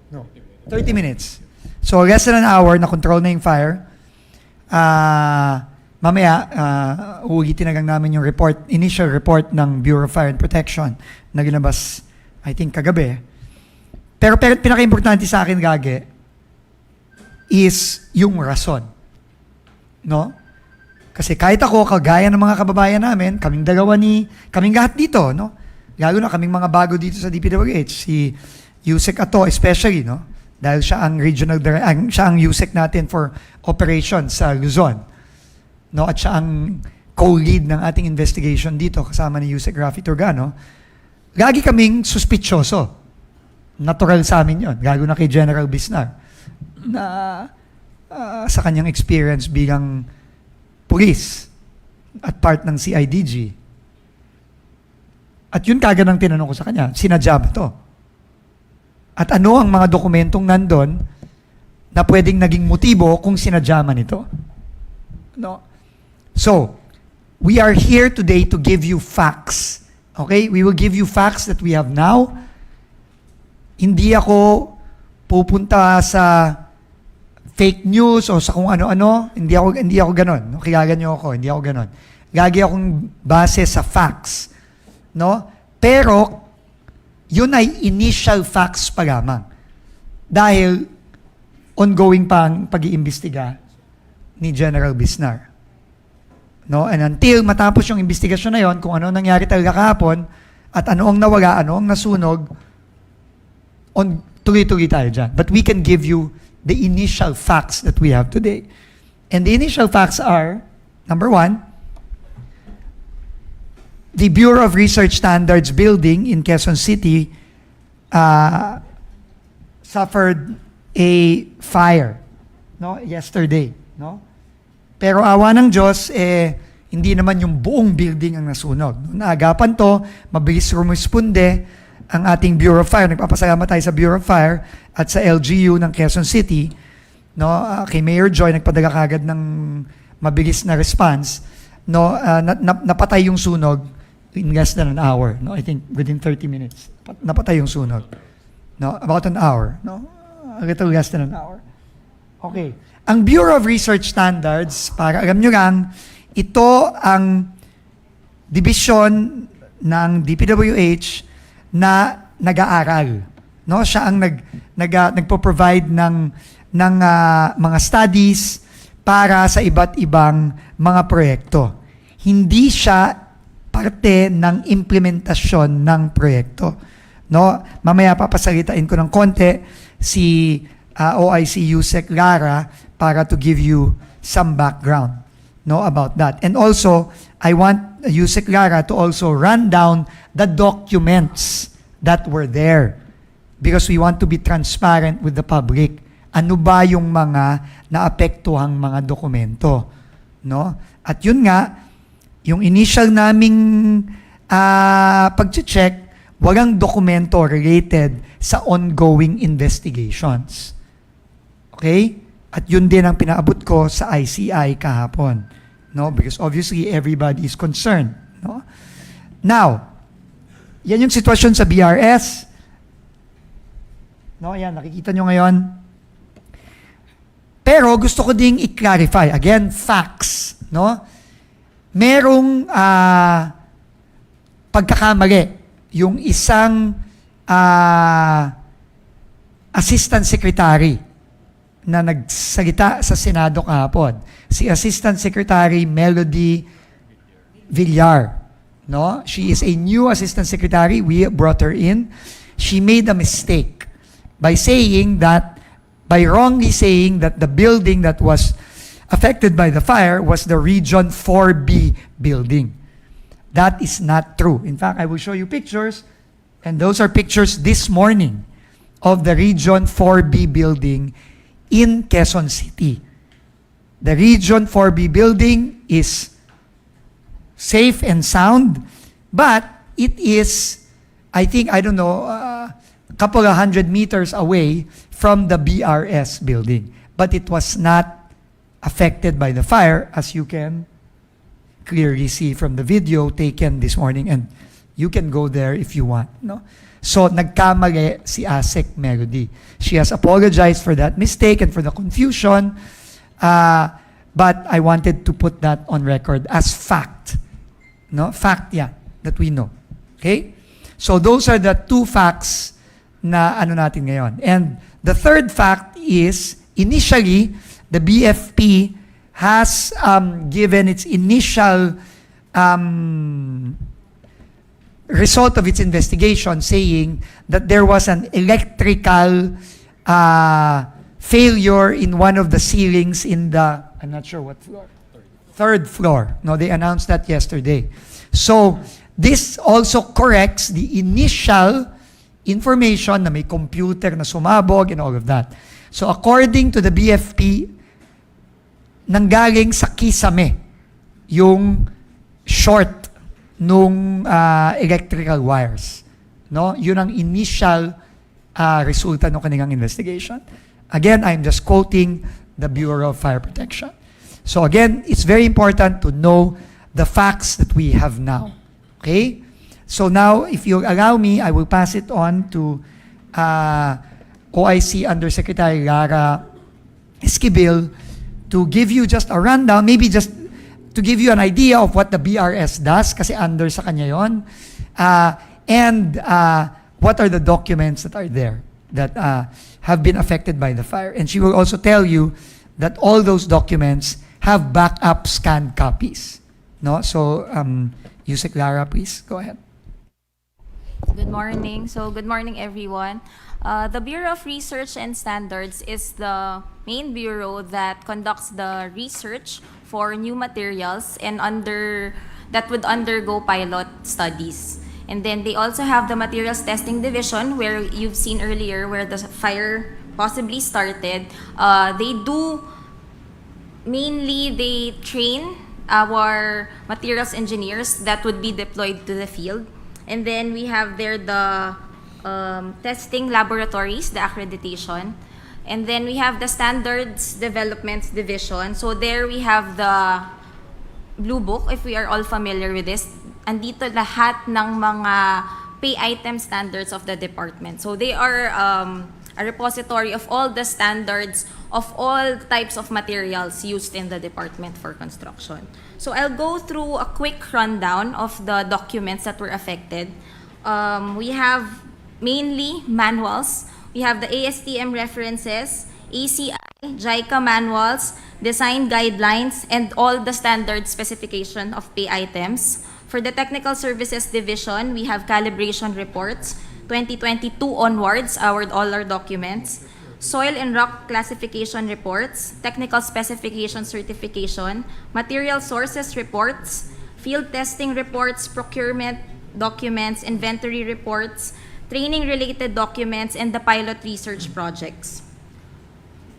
No, 30 minutes. So less than an hour, na-control na yung fire. Mamaya, uulitin na lang namin yung initial report ng Bureau of Fire and Protection na ginabas, I think, kagabi. Pero pinaka-importante sa akin, Gage, is yung rason. No? Kasi kahit ako, kagaya ng mga kababayan namin, kaming lahat dito, no? Lalo na kaming mga bago dito sa DPWH, si Yusek Ato especially, no? Dahil siya ang siya ang Yusek natin for operations sa Luzon. No? At siya ang co-lead ng ating investigation dito kasama ni Yusek Rafi Turgano. Lagi kaming suspitsyoso. Natural sa amin yun. Lalo na kay General Bisnar na sa kanyang experience bilang police at part ng CIDG. At yun kagad ang tinanong ko sa kanya, sinadya ba to? At ano ang mga dokumentong nandun na pwedeng naging motibo kung sinadya man ito? No? So, we are here today to give you facts. Okay? We will give you facts that we have now. Hindi ako pupunta sa fake news o sa kung ano-ano. Hindi ako ganon. No? Kilala niyo ako, hindi ako ganon. Lagi akong base sa facts. No? Pero, yun ay initial facts pa lamang. Dahil ongoing pa ang pag-iimbestiga ni General Bisnar. No? And until matapos yung investigasyon na yon, kung ano nangyari talaga kahapon, at ano ang nawala, ano ang nasunog, tuloy-tuloy tayo dyan. But we can give you the initial facts that we have today. And the initial facts are, number 1, the Bureau of Research Standards building in Quezon City suffered a fire, no, yesterday, no? Pero awa ng Diyos, hindi naman yung buong building ang nasunog. Noong naagapan to, mabilis rumisponde ang ating Bureau of Fire. Nagpapasalamat tayo sa Bureau of Fire at sa LGU ng Quezon City. No, kay Mayor Joy, nagpadala kagad ng mabilis na response. No, napatay yung sunog in less than an hour. No, I think within 30 minutes. Napatay yung sunog. No, about an hour. No, a little less than an hour. Okay. Ang Bureau of Research Standards, para alam nyo lang, ito ang division ng DPWH na nag-aaral. No, siya ang nagpo-provide ng mga studies para sa iba't ibang mga proyekto. Hindi siya parte ng implementasyon ng proyekto. No, mamaya papasalitain ko ng konti si OIC Yusek Lara para to give you some background, no, about that. And also, I want Yusek Lara to also run down the documents that were there because we want to be transparent with the public. Ano ba yung mga naapektuhang mga dokumento, no? At yun nga, yung initial naming pag-check, walang dokumento related sa ongoing investigations. Okay? At yun din ang pinaabot ko sa ICI kahapon. No? Because obviously, everybody is concerned. No? Now, yan yung sitwasyon sa BRS. No? Yan, nakikita nyo ngayon. Pero gusto ko ding i-clarify. Again, facts. No? Merong pagkakamali. Yung isang assistant secretary na nagsalita sa Senado kahapon. Si Assistant Secretary Melody Villar. No? She is a new Assistant Secretary. We brought her in. She made a mistake by wrongly saying that the building that was affected by the fire was the Region 4B building. That is not true. In fact, I will show you pictures, and those are pictures this morning of the Region 4B building in Quezon City. The Region 4B building is safe and sound, but it is, I think, a couple of 100 meters away from the BRS building. But it was not affected by the fire, as you can clearly see from the video taken this morning, and you can go there if you want. No? So, nagkamali si ASEC Melody. She has apologized for that mistake and for the confusion, but I wanted to put that on record as fact. No? Fact, yeah, that we know. Okay? So, those are the two facts na ano natin ngayon. And the third fact is, initially, the BFP has given its initial result of its investigation saying that there was an electrical failure in one of the ceilings in the, I'm not sure what floor, third floor. No, they announced that yesterday. So, this also corrects the initial information na may computer na sumabog and all of that. So, according to the BFP, nanggaling sa kisame yung short nung electrical wires. No? Yun ang initial resulta ng kanilang investigation. Again, I'm just quoting the Bureau of Fire Protection. So again, it's very important to know the facts that we have now. Okay? So now, if you allow me, I will pass it on to OIC Undersecretary Lara Esquivel to give you just a rundown, maybe just to give you an idea of what the BRS does, kasi under sa kanya yon, and what are the documents that are there that have been affected by the fire. And she will also tell you that all those documents have backup scanned copies. No? So, Yusek Lara, please, go ahead. Good morning. So, good morning, everyone. The Bureau of Research and Standards is the main bureau that conducts the research for new materials and that would undergo pilot studies. And then they also have the materials testing division where you've seen earlier where the fire possibly started. They do mainly they train our materials engineers that would be deployed to the field. And then we have there the testing laboratories, the accreditation. And then we have the standards development division. So there we have the Blue Book, if we are all familiar with this. Andito lahat ng mga pay item standards of the department. So they are a repository of all the standards of all types of materials used in the department for construction. So I'll go through a quick rundown of the documents that were affected. We have mainly manuals. We have the ASTM references, ACI, JICA manuals, design guidelines, and all the standard specification of pay items. For the Technical Services Division, we have calibration reports, 2022 onwards, all our documents, soil and rock classification reports, technical specification certification, material sources reports, field testing reports, procurement documents, inventory reports, training-related documents, and the pilot research projects.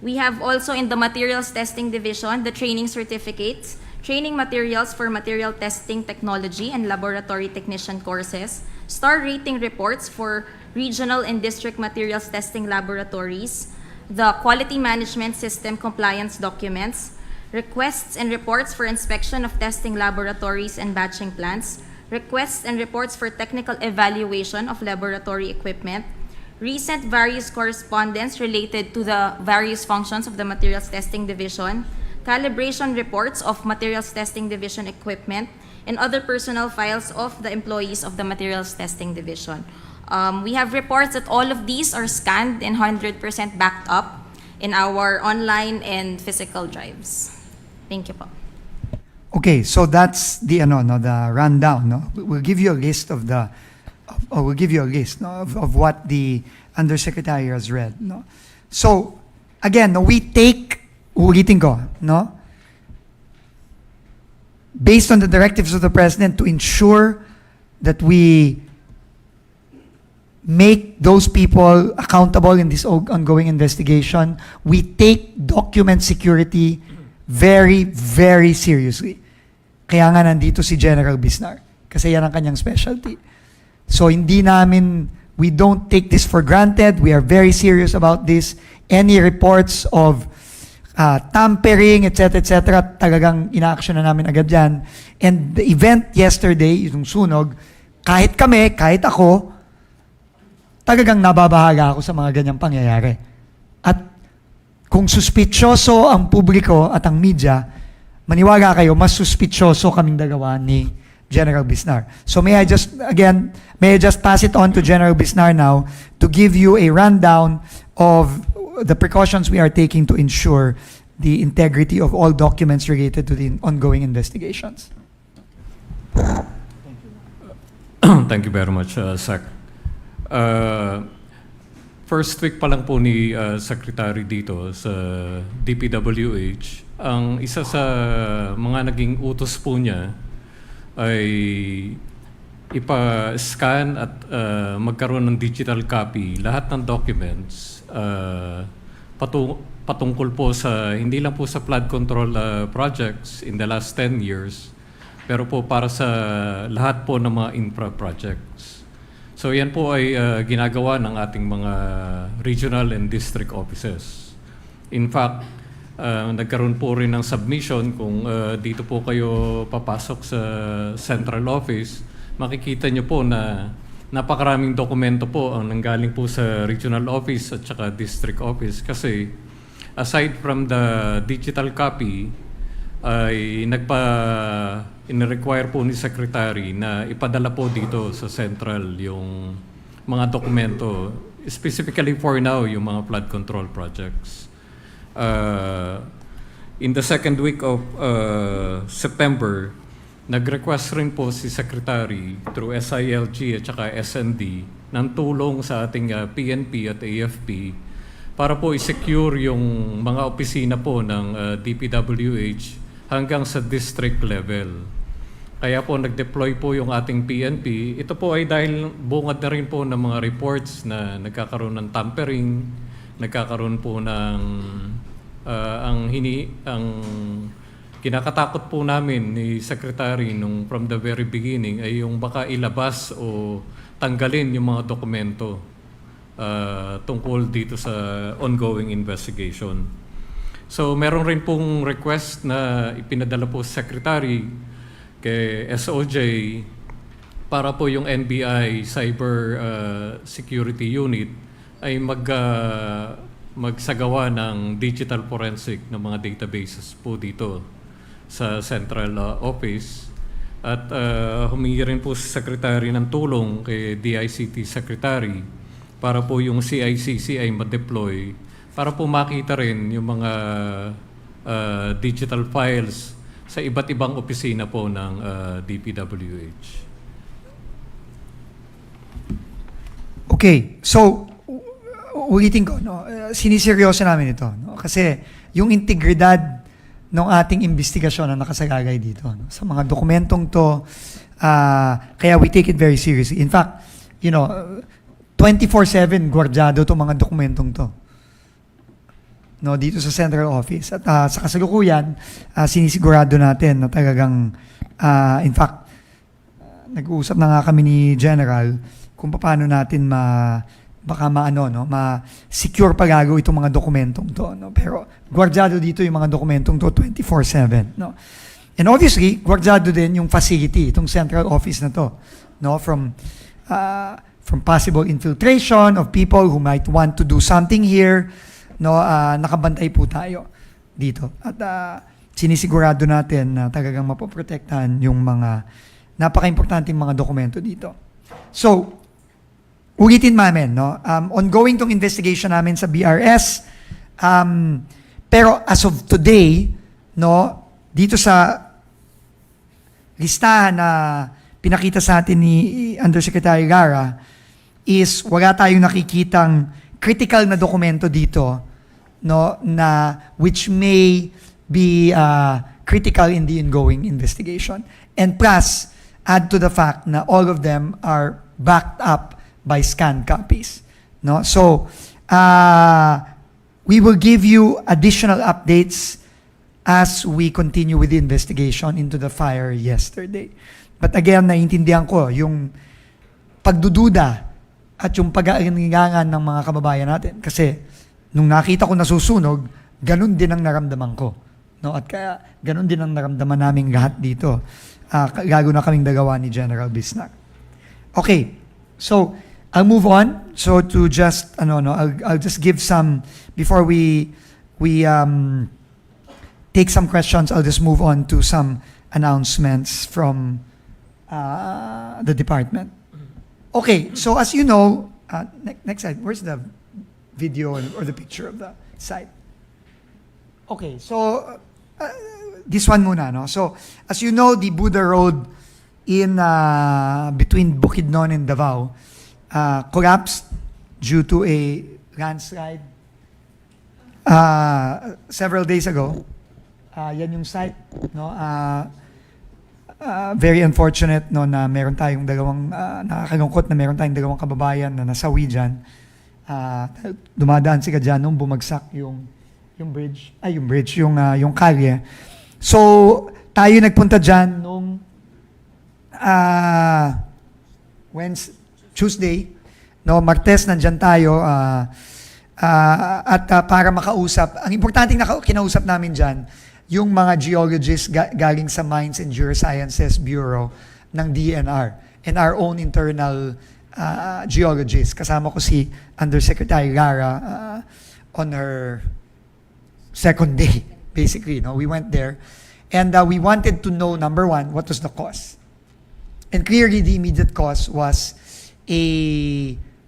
We have also in the Materials Testing Division, the training certificates, training materials for material testing technology and laboratory technician courses, star rating reports for regional and district materials testing laboratories, the quality management system compliance documents, requests and reports for inspection of testing laboratories and batching plants, requests and reports for technical evaluation of laboratory equipment, recent various correspondence related to the various functions of the Materials Testing Division, calibration reports of Materials Testing Division equipment, and other personal files of the employees of the Materials Testing Division. We have reports that all of these are scanned and 100% backed up in our online and physical drives. Thank you po. Okay, so that's the the rundown. No, we'll give you a list of the, or we'll give you a list of what the undersecretary has read. No, so again, no, we take, ulitin ko, no, based on the directives of the president to ensure that we make those people accountable in this ongoing investigation. We take document security very, very seriously. Kaya nga nandito si General Bisnar. Kasi yan ang kanyang specialty. So we don't take this for granted. We are very serious about this. Any reports of tampering, etc., talagang ina-action na namin agad yan. And the event yesterday, yung sunog, kahit kami, kahit ako, talagang nababahala ako sa mga ganyang pangyayari. At kung suspitsyoso ang publiko at ang media, maniwala kayo, mas suspitsyoso kaming dalawa ni General Bisnar. So may I just pass it on to General Bisnar now to give you a rundown of the precautions we are taking to ensure the integrity of all documents related to the ongoing investigations. Thank you very much, Sec. First week pa lang po ni Secretary dito sa DPWH, ang isa sa mga naging utos po niya ay ipa-scan at magkaroon ng digital copy lahat ng documents patungkol po sa, hindi lang po sa flood control projects in the last 10 years, pero po para sa lahat po ng mga infra projects. So yan po ay ginagawa ng ating mga regional and district offices. In fact, nagkaroon po rin ng submission kung dito po kayo papasok sa central office, makikita nyo po na napakaraming dokumento po ang nanggaling po sa regional office at saka district office. Kasi aside from the digital copy, ay in-require po ni Secretary na ipadala po dito sa central yung mga dokumento, specifically for now, yung mga flood control projects. In the second week of September, nag-request rin po si Secretary through SILG at saka SND ng tulong sa ating PNP at AFP para po i-secure yung mga opisina po ng DPWH hanggang sa district level. Kaya po nag-deploy po yung ating PNP. Ito po ay dahil bungad na rin po ng mga reports na nagkakaroon ng tampering, nagkakaroon po ng ang kinakatakot po namin ni Secretary from the very beginning ay yung baka ilabas o tanggalin yung mga dokumento tungkol dito sa ongoing investigation. So meron rin pong request na ipinadala po sa Secretary kay SOJ para po yung NBI Cyber Security Unit ay magsagawa ng digital forensic ng mga databases po dito sa central office. At humingi rin po sa Secretary ng tulong kay DICT Secretary para po yung CICC ay ma-deploy para po makita rin yung mga digital files sa iba't ibang opisina po ng DPWH. Okay, so ulitin ko, no, siniseryoso namin ito, no, kasi yung integridad ng ating investigasyon na nakasagagay dito, no, sa mga dokumentong to, kaya we take it very seriously. In fact, 24/7 gwardyado itong mga dokumentong to, no, dito sa central office. At sa kasalukuyan, sinisigurado natin na talagang, in fact, nag-uusap na nga kami ni General kung paano natin ma-secure pagago itong mga dokumentong to, no? Pero gwardyado dito yung mga dokumentong to 24/7, no? And obviously, gwardyado din yung facility, itong central office na to, no? From possible infiltration of people who might want to do something here, no? Nakabantay po tayo dito. At sinisigurado natin na talagang mapoprotektahan yung mga napaka-importanting mga dokumento dito. So, ulitin namin, no? Ongoing tong investigation namin sa BRS. Pero as of today, no, dito sa listahan na pinakita sa atin ni Undersecretary Lara is wala tayong nakikitang critical na dokumento dito, no, na which may be critical in the ongoing investigation. And plus, add to the fact na all of them are backed up by scanned copies, no? So, we will give you additional updates as we continue with the investigation into the fire yesterday. But again, naiintindihan ko yung pagdududa at yung pag-aalingangan ng mga kababayan natin. Kasi nung nakita ko nasusunog, ganun din ang naramdaman ko, no? At kaya ganun din ang naramdaman naming lahat dito. Gago na kaming dagawa ni General Bisnac. Okay, so I'll move on. So to just I'll just give some before we take some questions. I'll just move on to some announcements from the department. Okay, so as you know, next slide. Where's the video or the picture of the site? Okay, so this one muna, no? So as you know, the Buda Road in between Bukidnon and Davao collapsed due to a landslide several days ago. Yan yung site, no? Very unfortunate, no, na meron tayong nakakalungkot na meron tayong dalawang kababayan na nasawi dyan. Dumadaan sila dyan nung bumagsak yung kalye. So, tayo nagpunta dyan nung Tuesday, no, Martes nandyan tayo at para makausap. Ang importanteng kinausap namin dyan, yung mga geologists galing sa Mines and Geosciences Bureau ng DNR and our own internal geologists. Kasama ko si Undersecretary Lara on her second day, basically. No? We went there and we wanted to know, number one, what was the cause? And clearly, the immediate cause was a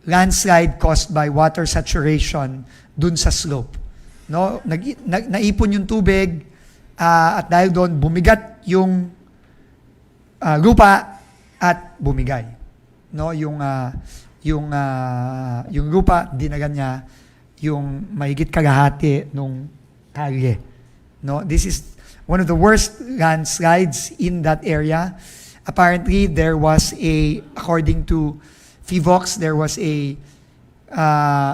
landslide caused by water saturation dun sa slope. No? Naipon yung tubig, at dahil doon, bumigat yung lupa at bumigay. No? Yung lupa, dinagan niya yung mahigit kalahati nung kalye. No? This is one of the worst landslides in that area. Apparently, there was according to FIVOX, there was a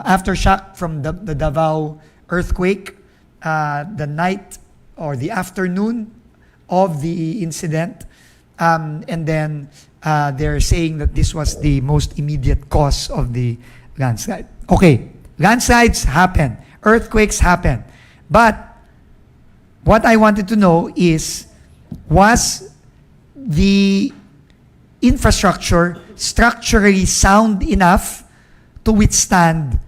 aftershock from the Davao earthquake. the night or the afternoon of the incident. And then they're saying that this was the most immediate cause of the landslide. Okay, landslides happen, earthquakes happen. But what I wanted to know is, was the infrastructure structurally sound enough to withstand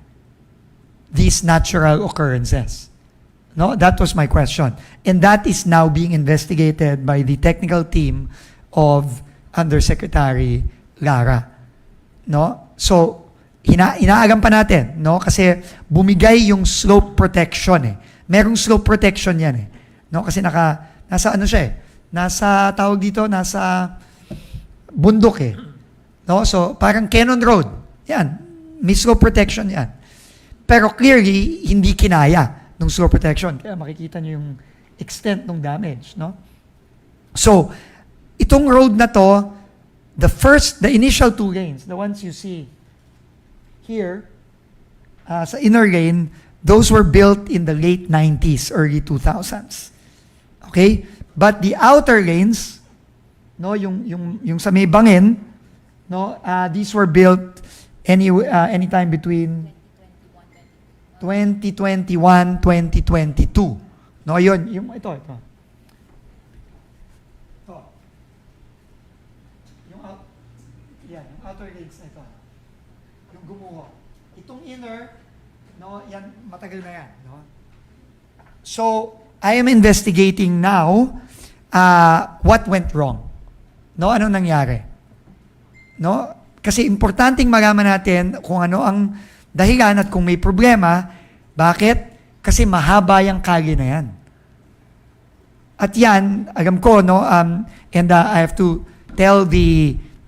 these natural occurrences? No, that was my question. And that is now being investigated by the technical team of Undersecretary Lara. No? So, inaalam pa natin, no? Kasi bumigay yung slope protection eh. Merong slope protection yan eh. No? Kasi nasa ano siya eh. Nasa, tawag dito, nasa bundok eh. No? So, parang Cannon Road. Yan. May slope protection yan. Pero clearly, hindi kinaya ng slope protection. Kaya makikita nyo yung extent ng damage, no? So, itong road na to, the initial 2 lanes, the ones you see here, sa inner lane, those were built in the late 90s, early 2000s. Okay? But the outer lanes, no, yung sa may bangin, no, these were built anytime between 2021, 2022. No, yun, ito. Ito. Yung outer lanes na ito. Yung gumuho. Itong inner, no, yan, matagal na yan, no? So, I am investigating now what went wrong. No, anong nangyari? No? Kasi importanteng malaman natin kung ano ang dahilan at kung may problema. Bakit? Kasi mahaba yung kali na yan. At yan, alam ko, no, and I have to tell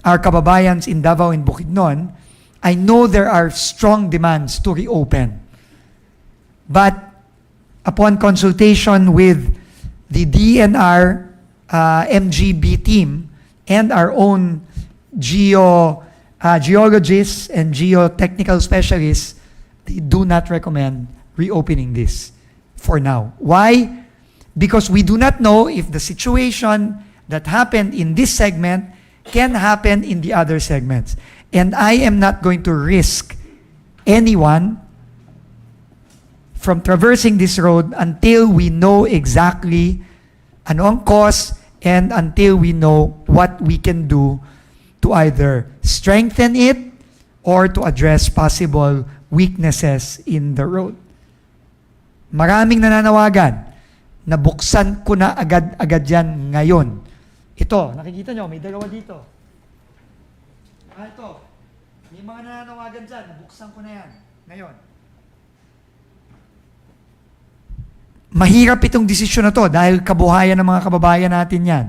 our kababayans in Davao and Bukidnon, I know there are strong demands to reopen. But upon consultation with the DNR MGB team and our own geologists and geotechnical specialists, they do not recommend reopening this for now. Why? Because we do not know if the situation that happened in this segment can happen in the other segments. And I am not going to risk anyone from traversing this road until we know exactly ano ang cause and until we know what we can do to either strengthen it or to address possible weaknesses in the road. Maraming nananawagan na buksan ko na agad-agad yan ngayon. Ito, nakikita nyo, may dalawa dito. Ito, may mga nananawagan dyan, buksan ko na yan ngayon. Mahirap itong desisyon na to dahil kabuhayan ng mga kababayan natin yan.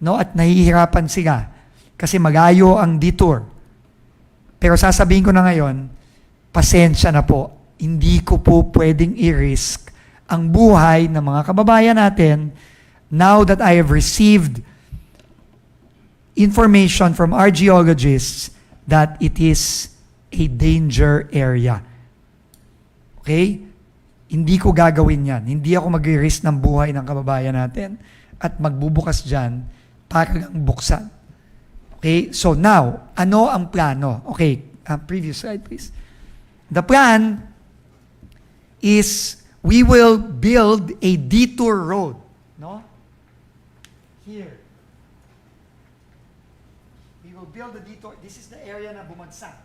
No? At nahihirapan sila kasi malayo ang detour. Pero sasabihin ko na ngayon, pasensya na po. Hindi ko po pwedeng i-risk ang buhay ng mga kababayan natin now that I have received information from our geologists that it is a danger area. Okay? Hindi ko gagawin yan. Hindi ako mag-risk ng buhay ng kababayan natin at magbubukas dyan para lang buksan. Okay? So now, ano ang plano? Okay, previous slide please. The plan is we will build a detour road. No? Here. We will build a detour. This is the area na bumagsak.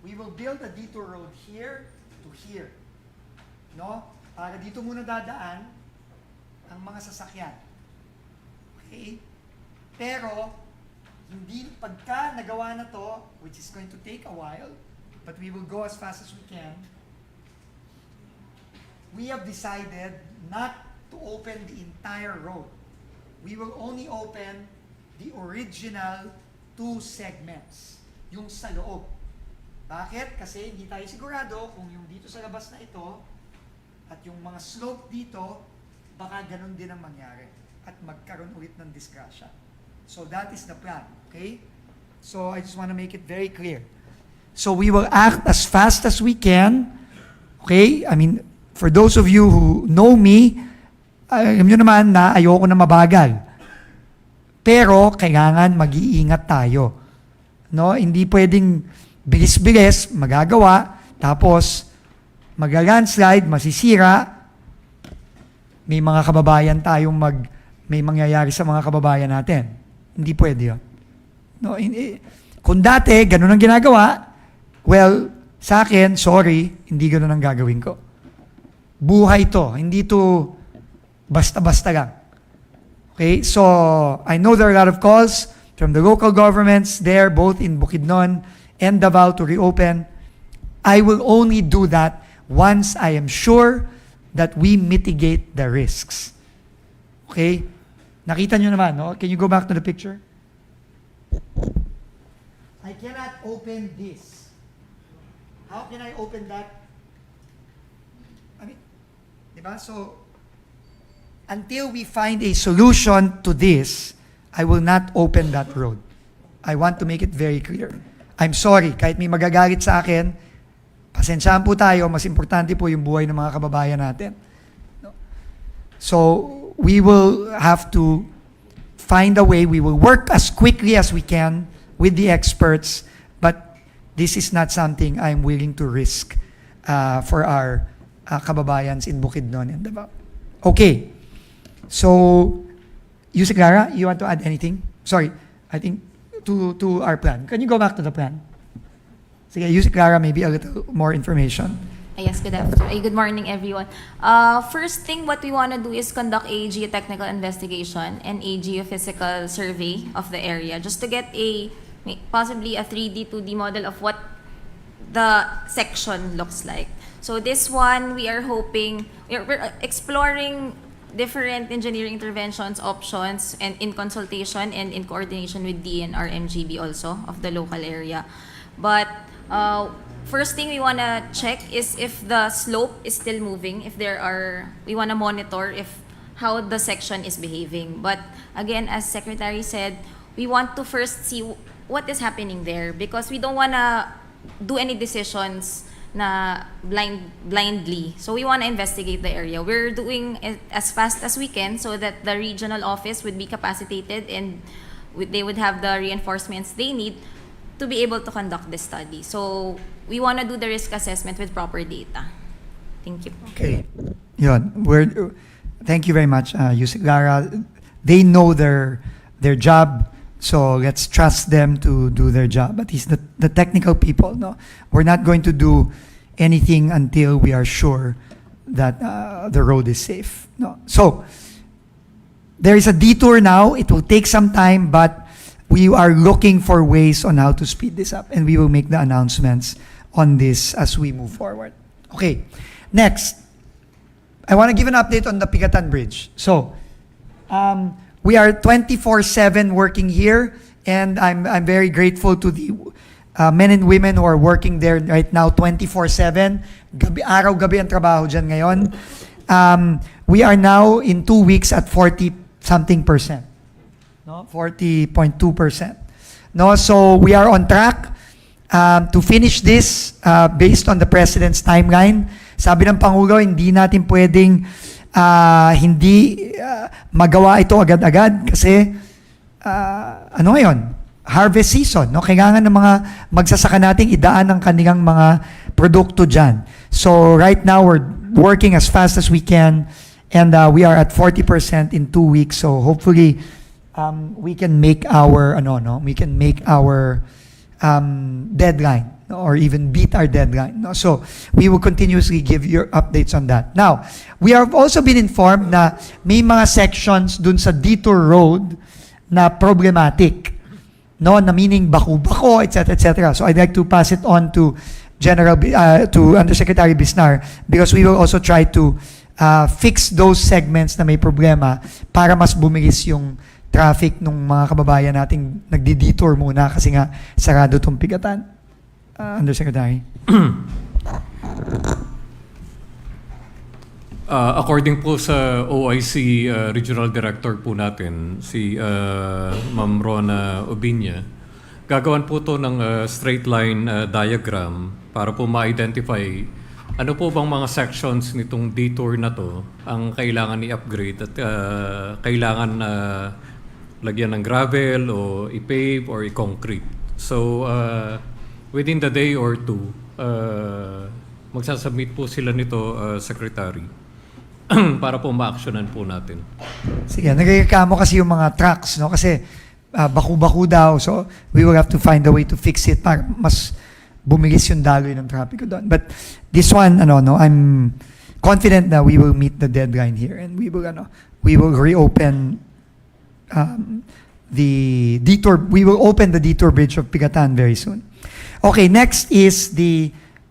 We will build a detour road here to here. No? Para dito muna dadaan ang mga sasakyan. Okay? Pero, hindi pagka nagawa na to, which is going to take a while, but we will go as fast as we can, we have decided not to open the entire road. We will only open the original 2 segments, yung sa loob. Bakit? Kasi hindi tayo sigurado kung yung dito sa labas na ito at yung mga slope dito, baka ganun din ang mangyari at magkaroon ulit ng disgrasya. So that is the plan, okay? So I just want to make it very clear. So we will act as fast as we can, okay? I mean, For those of you who know me, alam nyo naman na ayoko na mabagal. Pero kailangan mag-iingat tayo. No? Hindi pwedeng bilis-bilis, magagawa, tapos mag-landslide, masisira, may mga kababayan tayong may mangyayari sa mga kababayan natin. Hindi pwede yun. No, kung dati, ganun ang ginagawa, well, sa akin, sorry, hindi ganun ang gagawin ko. Buhay to, hindi to basta-basta lang. Okay, so I know there are a lot of calls from the local governments there, both in Bukidnon and Davao, to reopen. I will only do that once I am sure that we mitigate the risks. Okay? Nakita nyo naman, no? Can you go back to the picture? I cannot open this. How can I open that? I mean, diba? So, until we find a solution to this, I will not open that road. I want to make it very clear. I'm sorry, kahit may magagalit sa akin, pasensyahan po tayo, mas importante po yung buhay ng mga kababayan natin. No? So, we will have to find a way, we will work as quickly as we can with the experts, but this is not something I'm willing to risk for our kababayans in Bukidnon and Davao. Okay, so, Yusek Lara, you want to add anything? Sorry, I think to our plan. Can you go back to the plan? Sige, Yusek Lara, maybe a little more information. Yes, good morning, everyone. First thing, what we want to do is conduct a geotechnical investigation and a geophysical survey of the area, just to get possibly a 3D, 2D model of what the section looks like. So this one, we are hoping, we're exploring different engineering interventions, options, and in consultation and in coordination with DNR MGB also of the local area. But first thing we want to check is if the slope is still moving, we want to monitor how the section is behaving. But again, as Secretary said, we want to first see what is happening there, because we don't want to do any decisions na blindly. So we want to investigate the area. We're doing it as fast as we can so that the regional office would be capacitated and they would have the reinforcements they need to be able to conduct this study. So we want to do the risk assessment with proper data. Thank you. Okay. Yun. Thank you very much, Yusek Lara. They know their job, so let's trust them to do their job. At least the technical people, no? We're not going to do anything until we are sure that the road is safe. No? So, there is a detour now. It will take some time, but we are looking for ways on how to speed this up, and we will make the announcements on this as we move forward. Okay, next, I want to give an update on the Pigatan Bridge. So, we are 24/7 working here, and I'm very grateful to the men and women who are working there right now 24/7. Araw-gabi ang trabaho dyan ngayon. We are now in 2 weeks at 40-something%. No? 40.2%. No? So we are on track to finish this based on the President's timeline. Sabi ng Pangulo, hindi natin pwedeng hindi magawa ito agad-agad kasi ano ngayon? Harvest season, no? Kailangan ng mga magsasaka nating idaan ang kanilang mga produkto dyan. So right now we're working as fast as we can, and we are at 40% in 2 weeks. So hopefully we can make our deadline, or even beat our deadline. No? So we will continuously give you updates on that. Now, we have also been informed na may mga sections dun sa detour road na problematic. No, na meaning bako-bako, etc., etc. So I'd like to pass it on to to Undersecretary Bisnar, because we will also try to fix those segments na may problema para mas bumilis yung traffic ng mga kababayan nating nagdi-detour muna kasi nga sarado tong Pigatan. Undersecretary. According po sa OIC Regional Director po natin, si Ma'am Rona Obinya, gagawan po to ng straight line diagram para po ma-identify ano po bang mga sections nitong detour na to ang kailangan i-upgrade at kailangan lagyan ng gravel o i-pave or i-concrete. So, within the day or two, magsasubmit po sila nito, Secretary, para po ma-actionan po natin. Sige, nagreklamo kasi yung mga trucks, no? Kasi baku-baku daw. So, we will have to find a way to fix it para mas bumilis yung daloy ng traffic doon. But this one, I'm confident that we will meet the deadline here and we will reopen the detour. We will open the detour bridge of Pigatan very soon. Okay, next is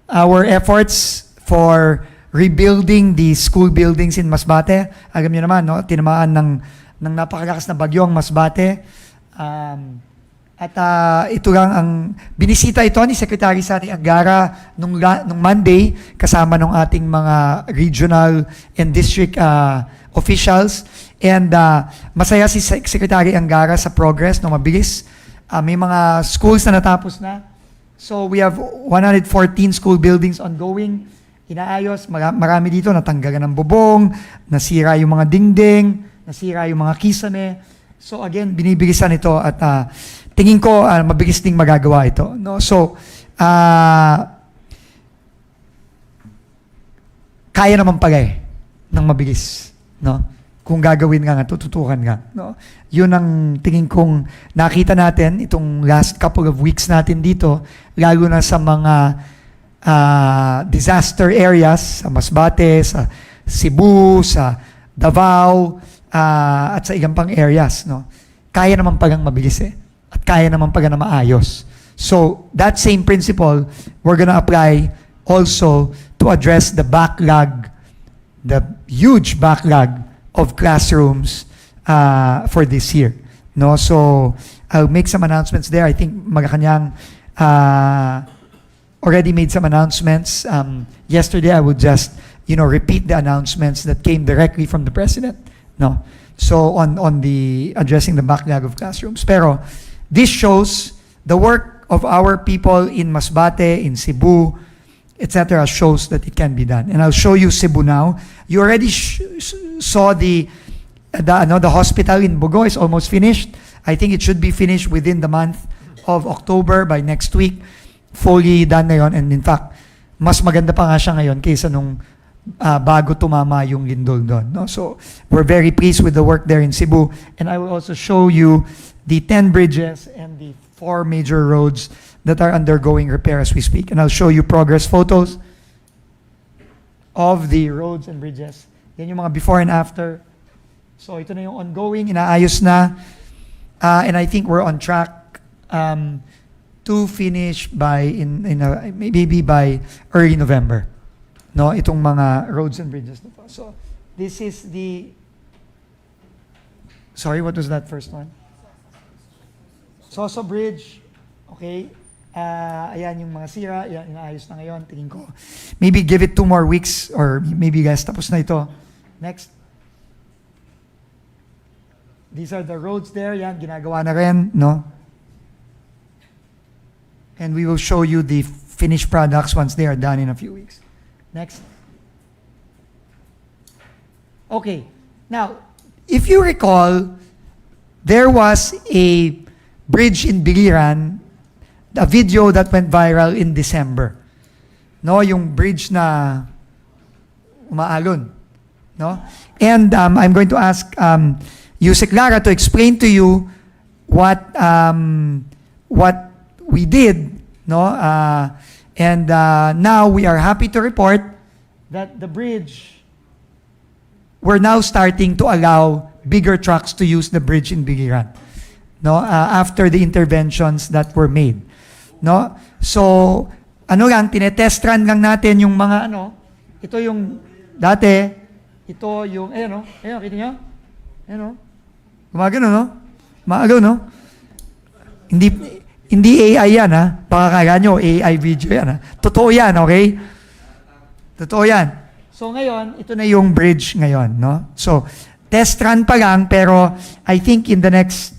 our efforts for rebuilding the school buildings in Masbate. Alam niyo naman, no, tinamaan ng napakalakas na bagyo ang Masbate. Ito lang ang binisita ito ni Secretary Sani Angara nung Monday kasama ng ating mga regional and district officials. And masaya si Secretary Angara sa progress no mabilis. May mga schools na natapos na. So we have 114 school buildings ongoing. Inaayos, marami dito natanggalan ng bubong, nasira yung mga dingding, nasira yung mga kisame. So again, binibilisan ito at tingin ko mabilis ding magagawa ito. No? So, kaya naman pala ng mabilis. No? Kung gagawin nga, tututukan nga. No? Yun ang tingin kong nakita natin itong last couple of weeks natin dito, lalo na sa mga disaster areas, sa Masbate, sa Cebu, sa Davao, at sa ilang pang areas, no? Kaya naman pagang mabilis at kaya naman pagang na maayos. So, that same principle, we're gonna apply also to address the backlog, the huge backlog of classrooms for this year. No? So, I'll make some announcements there. I think Malacanang already made some announcements. Yesterday, I would just, repeat the announcements that came directly from the President. No. So on the addressing the backlog of classrooms. Pero this shows the work of our people in Masbate, in Cebu, etc. shows that it can be done. And I'll show you Cebu now. You already saw the hospital in Bogo is almost finished. I think it should be finished within the month of October by next week. Fully done na yun. And in fact, mas maganda pa nga siya ngayon kaysa nung bago tumama yung lindol doon. No? So, we're very pleased with the work there in Cebu. And I will also show you the 10 bridges and the 4 major roads that are undergoing repair as we speak. And I'll show you progress photos of the roads and bridges. Yan yung mga before and after. So, ito na yung ongoing, inaayos na. And I think we're on track to finish by maybe by early November. No, itong mga roads and bridges na to. So, this is sorry, what was that first one? Soso Bridge. Okay. Ayan yung mga sira. Ayan, inaayos na ngayon. Tingin ko. Maybe give it 2 more weeks or maybe guys, tapos na ito. Next. These are the roads there. Yan, ginagawa na rin. No? And we will show you the finished products once they are done in a few weeks. Next. Okay. Now, if you recall, there was a bridge in Biliran, a video that went viral in December. No, yung bridge na umaalon. No? And I'm going to ask Yusek Lara to explain to you what we did, no? And now we are happy to report that the bridge, we're now starting to allow bigger trucks to use the bridge in Biliran, no? After the interventions that were made, no? So, tinetest run lang natin yung mga ito yung dati, ito yung, ayun, kita nyo? Ayun, gumagano, no? Maalo, no? Hindi AI yan, ha? Pakakala nyo, AI video yan, ha? Totoo yan, okay? Totoo yan. So ngayon, ito na yung bridge ngayon, no? So, test run pa lang, pero I think in the next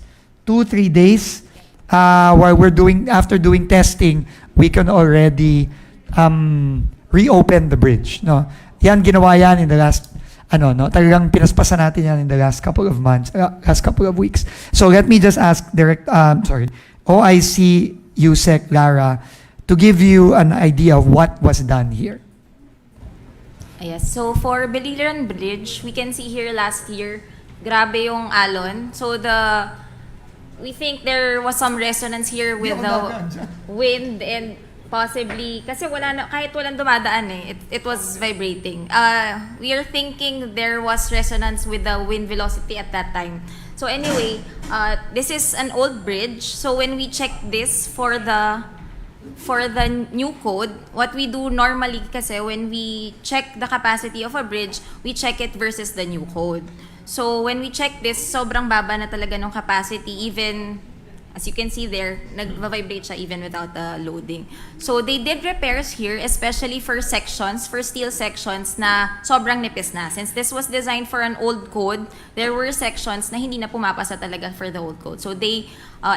2-3 days, after doing testing, we can already reopen the bridge. No? Yan, ginawa yan in the last, talagang pinaspasan natin yan in the last couple of months, last couple of weeks. So let me just ask OIC, Yusek, Lara, to give you an idea of what was done here. Yes, so for Biliran Bridge, we can see here last year, grabe yung alon. So we think there was some resonance here with the wind and possibly, kasi kahit walang dumadaan it was vibrating. We are thinking there was resonance with the wind velocity at that time. So anyway, this is an old bridge. So when we check this for the new code, what we do normally kasi when we check the capacity of a bridge, we check it versus the new code. So when we check this, sobrang baba na talaga ng capacity, even as you can see there, nag-vibrate siya even without the loading. So they did repairs here, especially for sections, for steel sections na sobrang nipis na. Since this was designed for an old code, there were sections na hindi na pumapasa talaga for the old code. So they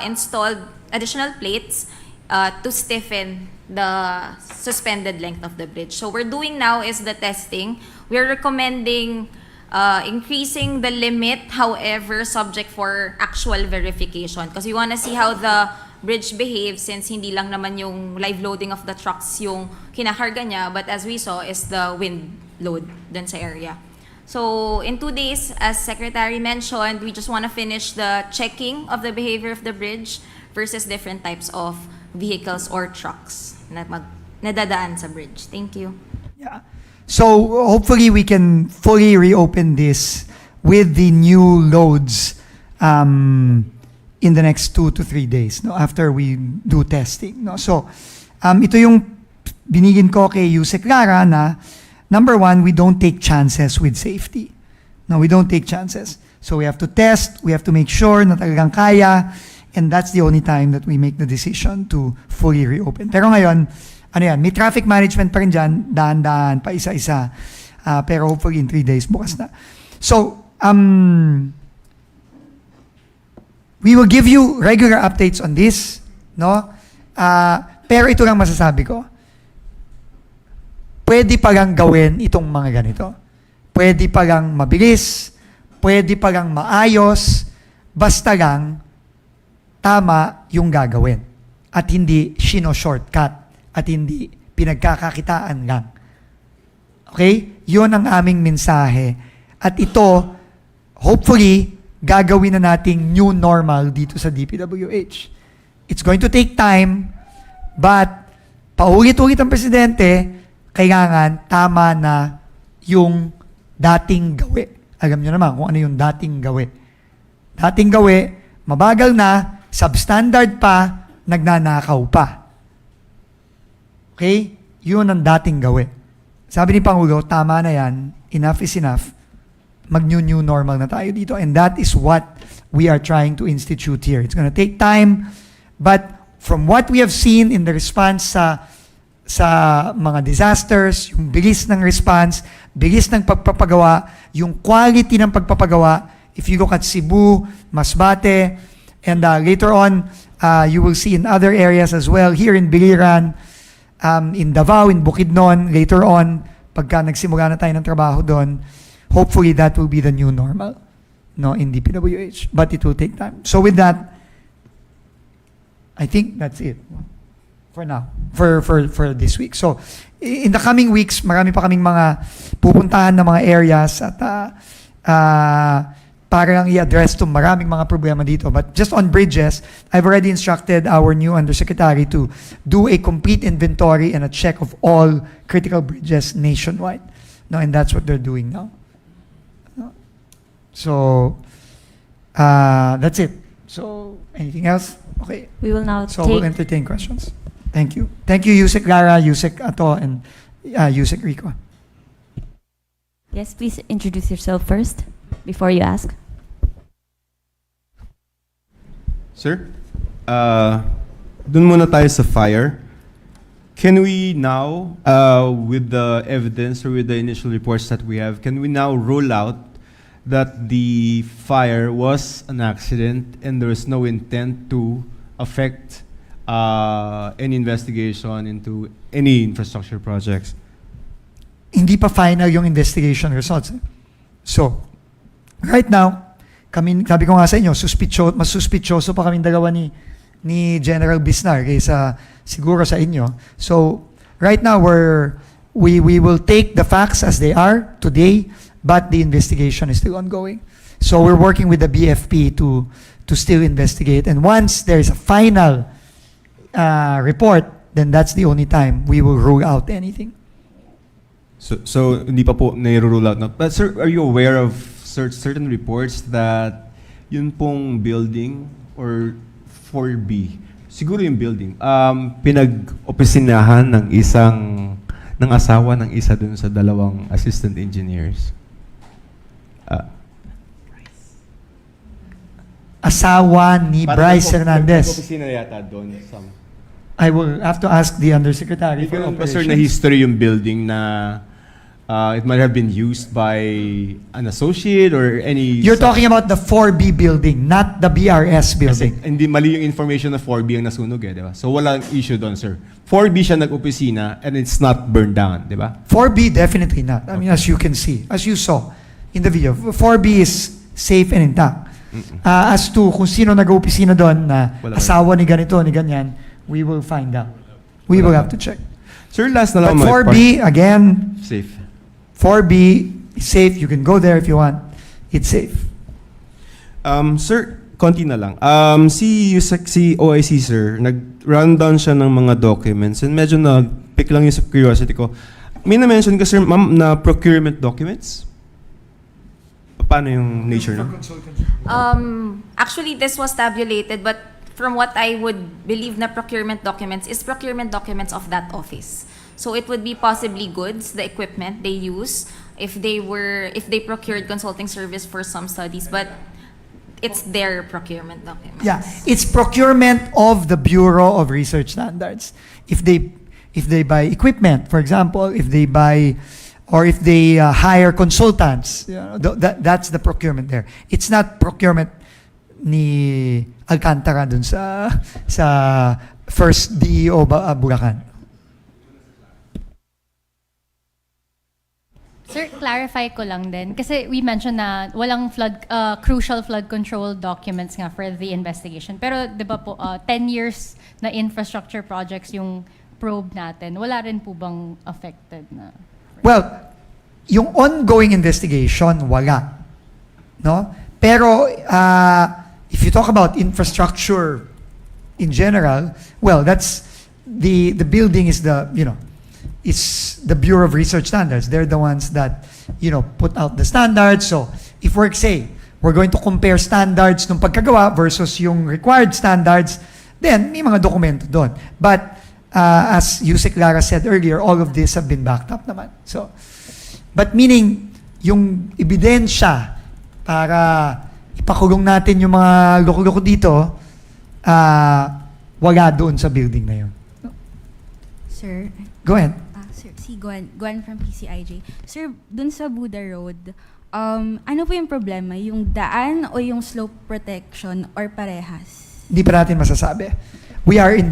installed additional plates to stiffen the suspended length of the bridge. So we're doing now is the testing. We're recommending increasing the limit, however, subject for actual verification. Because we want to see how the bridge behaves since hindi lang naman yung live loading of the trucks yung kinakarga niya, but as we saw is the wind load dun sa area. So in 2 days, as Secretary mentioned, we just want to finish the checking of the behavior of the bridge versus different types of vehicles or trucks na nadadaan sa bridge. Thank you. Yeah. So hopefully we can fully reopen this with the new loads in the next 2 to 3 days, no, after we do testing. No? So ito yung binigin ko kay Yusek Lara na number one, we don't take chances with safety. No, we don't take chances. So we have to test, we have to make sure na talagang kaya, and that's the only time that we make the decision to fully reopen. Pero ngayon, may traffic management pa rin dyan, dahan-dahan, pa isa-isa. Pero hopefully in 3 days, bukas na. So, we will give you regular updates on this, no? Pero ito lang masasabi ko. Pwede pa lang gawin itong mga ganito. Pwede pa lang mabilis, pwede pa lang maayos, basta lang tama yung gagawin. At hindi shortcut at hindi pinagkakakitaan lang. Okay? Yun ang aming mensahe. At ito, hopefully, gagawin na nating new normal dito sa DPWH. It's going to take time, but paulit-ulit ang presidente, kailangan tama na yung dating gawi. Alam nyo naman kung ano yung dating gawi. Dating gawi, mabagal na, substandard pa, nagnanakaw pa. Okay? Yun ang dating gawi. Sabi ni Pangulo, tama na yan, enough is enough, mag-new normal na tayo dito. And that is what we are trying to institute here. It's gonna take time, but from what we have seen in the response sa mga disasters, yung bilis ng response, bilis ng pagpapagawa, yung quality ng pagpapagawa, if you look at Cebu, Masbate, and later on, you will see in other areas as well, here in Biliran, in Davao, in Bukidnon, later on, pagka nagsimula na tayo ng trabaho doon, hopefully that will be the new normal, no, in DPWH. But it will take time. So with that, I think that's it for now, for this week. So in the coming weeks, marami pa kaming mga pupuntahan na mga areas at para lang i-address to maraming mga problema dito. But just on bridges, I've already instructed our new Undersecretary to do a complete inventory and a check of all critical bridges nationwide. No, and that's what they're doing now. So, that's it. So, anything else? Okay. We will now So we'll entertain questions. Thank you. Thank you, Yusek Lara, Yusek Ato, and Yusek Rico. Yes, please introduce yourself first before you ask. Sir, dun muna tayo sa fire. Can we now, with the evidence or with the initial reports that we have, can we now rule out that the fire was an accident and there is no intent to affect any investigation into any infrastructure projects? hindi pa final yung investigation results. So, right now, kami, sabi ko nga sa inyo, mas suspicioso pa kaming dalawa ni General Bisnar kaysa siguro sa inyo. So, right now, we will take the facts as they are today, but the investigation is still ongoing. So, we're working with the BFP to still investigate. And once there's a final report, then that's the only time we will rule out anything. So hindi pa po nai-rule out. No? But sir, are you aware of certain reports that yun pong building or 4B, siguro yung building, pinag-opisinahan ng asawa ng isa dun sa dalawang assistant engineers? Asawa ni Bryce Hernandez. Nag-opisina yata doon. I will have to ask the Undersecretary for Ganun pa sir na Operations. history yung building na it might have been used by an associate or any... You're talking about the 4B building, not the BRS Kasi building. hindi mali yung information na 4B ang nasunog di ba? So walang issue doon, sir. 4B siya nag-opisina and it's not burned down, di ba? 4B, definitely not. I mean, as you can see, as you saw in the video, 4B is safe and intact. As to kung sino nag-opisina doon na Wala ba? asawa ni ganito, ni ganyan, we will find out. We will have to check. Sir, last na But lang. 4B, again, Safe. 4B is safe. You can go there if you want. It's safe. Sir, konti na lang. Si OIC, sir, nag-run down siya ng mga documents and medyo na-pick lang yung sa curiosity ko. May na-mention ka, sir, ma'am, na procurement documents? Paano yung nature na? Actually, this was tabulated, but from what I would believe na procurement documents is procurement documents of that office. So it would be possibly goods, the equipment they use, if they procured consulting service for some studies, but it's their procurement documents. Yeah, it's procurement of the Bureau of Research Standards. If they buy equipment, for example, if they buy or if they hire consultants, you know, that's the procurement there. It's not procurement ni Alcantara dun sa first DEO Bulacan. Sir, clarify ko lang din. Kasi we mentioned na walang crucial flood control documents nga for the investigation. Pero di ba po, 10 years na infrastructure projects yung probe natin, wala rin po bang affected na? Well, yung ongoing investigation, wala. No? Pero if you talk about infrastructure in general, well, that's the building is it's the Bureau of Research Standards. They're the ones that, put out the standards. So, if we're going to compare standards nung pagkagawa versus yung required standards, then may mga dokumento doon. But, as Yusek Lara said earlier, all of this have been backed up naman. So, but meaning, yung ebidensya para ipakulong natin yung mga loko-loko dito, wala doon sa building na yun. Sir, Go ahead. sir, si Gwen from PCIJ. Sir, dun sa Buda Road, ano po yung problema? Yung daan o yung slope protection or parehas? Hindi pa natin masasabi.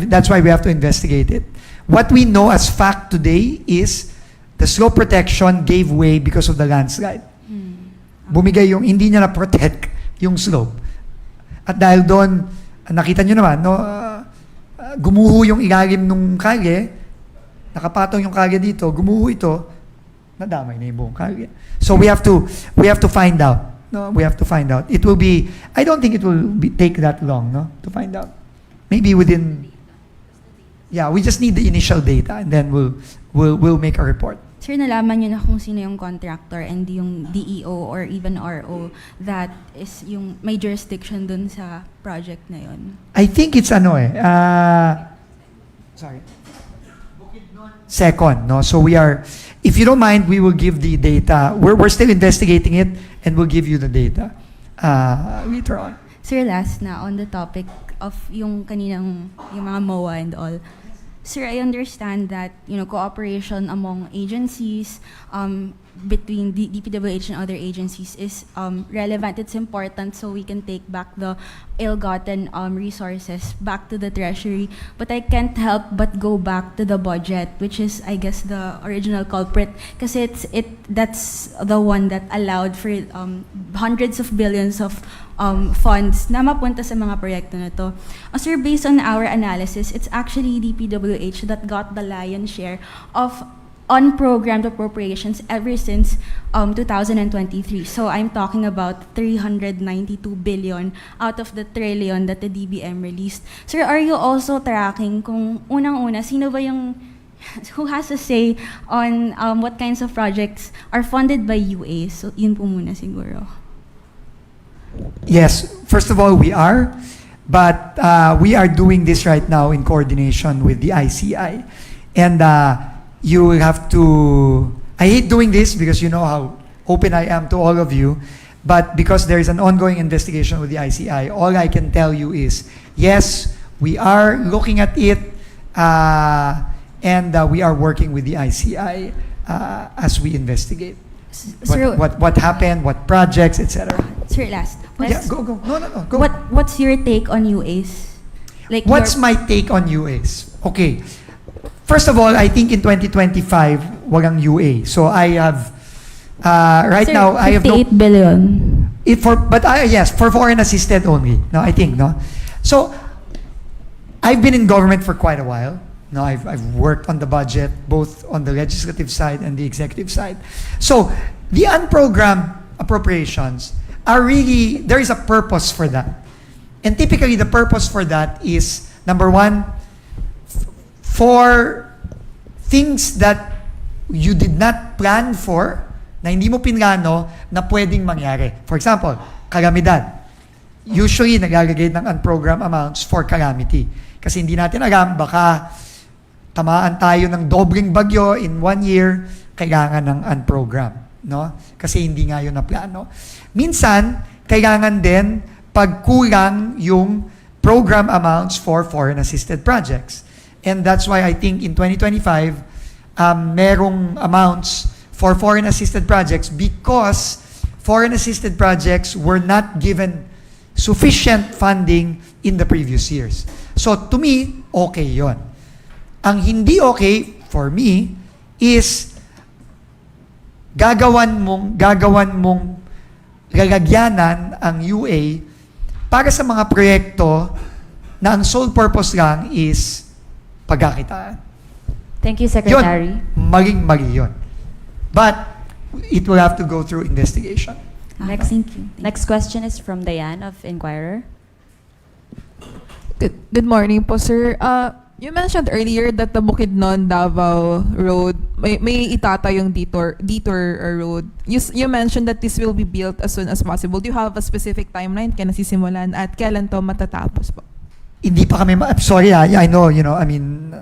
That's why we have to investigate it. What we know as fact today is the slope protection gave way because of the landslide. Bumigay hindi niya na-protect yung slope. At dahil doon, nakita niyo naman, gumuho yung ilalim nung kalye, nakapatong yung kalye dito, gumuho ito, nadamay na yung buong kalye. So we have to find out. No, we have to find out. It will be, I don't think it will take that long, to find out. Maybe within, we just need the initial data and then we'll make a report. Sir, nalaman niyo na kung sino yung contractor and yung DEO or even RO that is yung may jurisdiction dun sa project na yun? I think it's sorry. Second, no? So if you don't mind, we will give the data. We're still investigating it and we'll give you the data later on. Sir, last na on the topic of yung kaninang yung mga MOA and all. Sir, I understand that, cooperation among agencies, between DPWH and other agencies is relevant. It's important so we can take back the ill-gotten resources back to the treasury. But I can't help but go back to the budget, which is, I guess, the original culprit, kasi that's the one that allowed for hundreds of billions of funds na mapunta sa mga proyekto na to. Sir, based on our analysis, it's actually DPWH that got the lion's share of unprogrammed appropriations ever since 2023. So I'm talking about 392 billion out of the trillion that the DBM released. Sir, are you also tracking kung unang-una, sino ba yung who has a say on what kinds of projects are funded by UA? So yun po muna siguro. Yes, first of all, we are. But we are doing this right now in coordination with the ICI. And you will have to... I hate doing this because you know how open I am to all of you. But because there is an ongoing investigation with the ICI, all I can tell you is, yes, we are looking at it and we are working with the ICI as we investigate. Sir, What happened, what projects, etc. Sir, last. Yeah, go. No, go. What's your take on UAs? Like What's my take on UAs? Okay. First of all, I think in 2025, walang UA. So I have, right Sir, now, I have no... 58 billion. Yes, for foreign assisted only. No, I think, no? So, I've been in government for quite a while. No, I've worked on the budget, both on the legislative side and the executive side. So, the unprogrammed appropriations are really, there is a purpose for that. And typically, the purpose for that is, number one, for things that you did not plan for, na hindi mo pinlano, na pwedeng mangyari. For example, kalamidad. Usually, naglalagay ng unprogrammed amounts for calamity. Kasi hindi natin alam, baka tamaan tayo ng dobling bagyo in 1 year, kailangan ng unprogrammed. No? Kasi hindi nga yun na plano. Minsan, kailangan din pagkulang yung program amounts for foreign assisted projects. And that's why I think in 2025, merong amounts for foreign assisted projects because foreign assisted projects were not given sufficient funding in the previous years. So to me, okay yon. Ang hindi okay for me is gagawan mong lalagyanan ang UA para sa mga proyekto na ang sole purpose lang is pagkakitaan. Thank you, Secretary. Yun, maling-mali yun. But it will have to go through investigation. Next, Thank you. next question is from Diane of Inquirer. Good morning po, sir. You mentioned earlier that the Bukidnon-Davao Road, may itatayong detour road. You mentioned that this will be built as soon as possible. Do you have a specific timeline? Kaya nasisimulan at kailan to matatapos po? Hindi pa kami, sorry I know, I mean,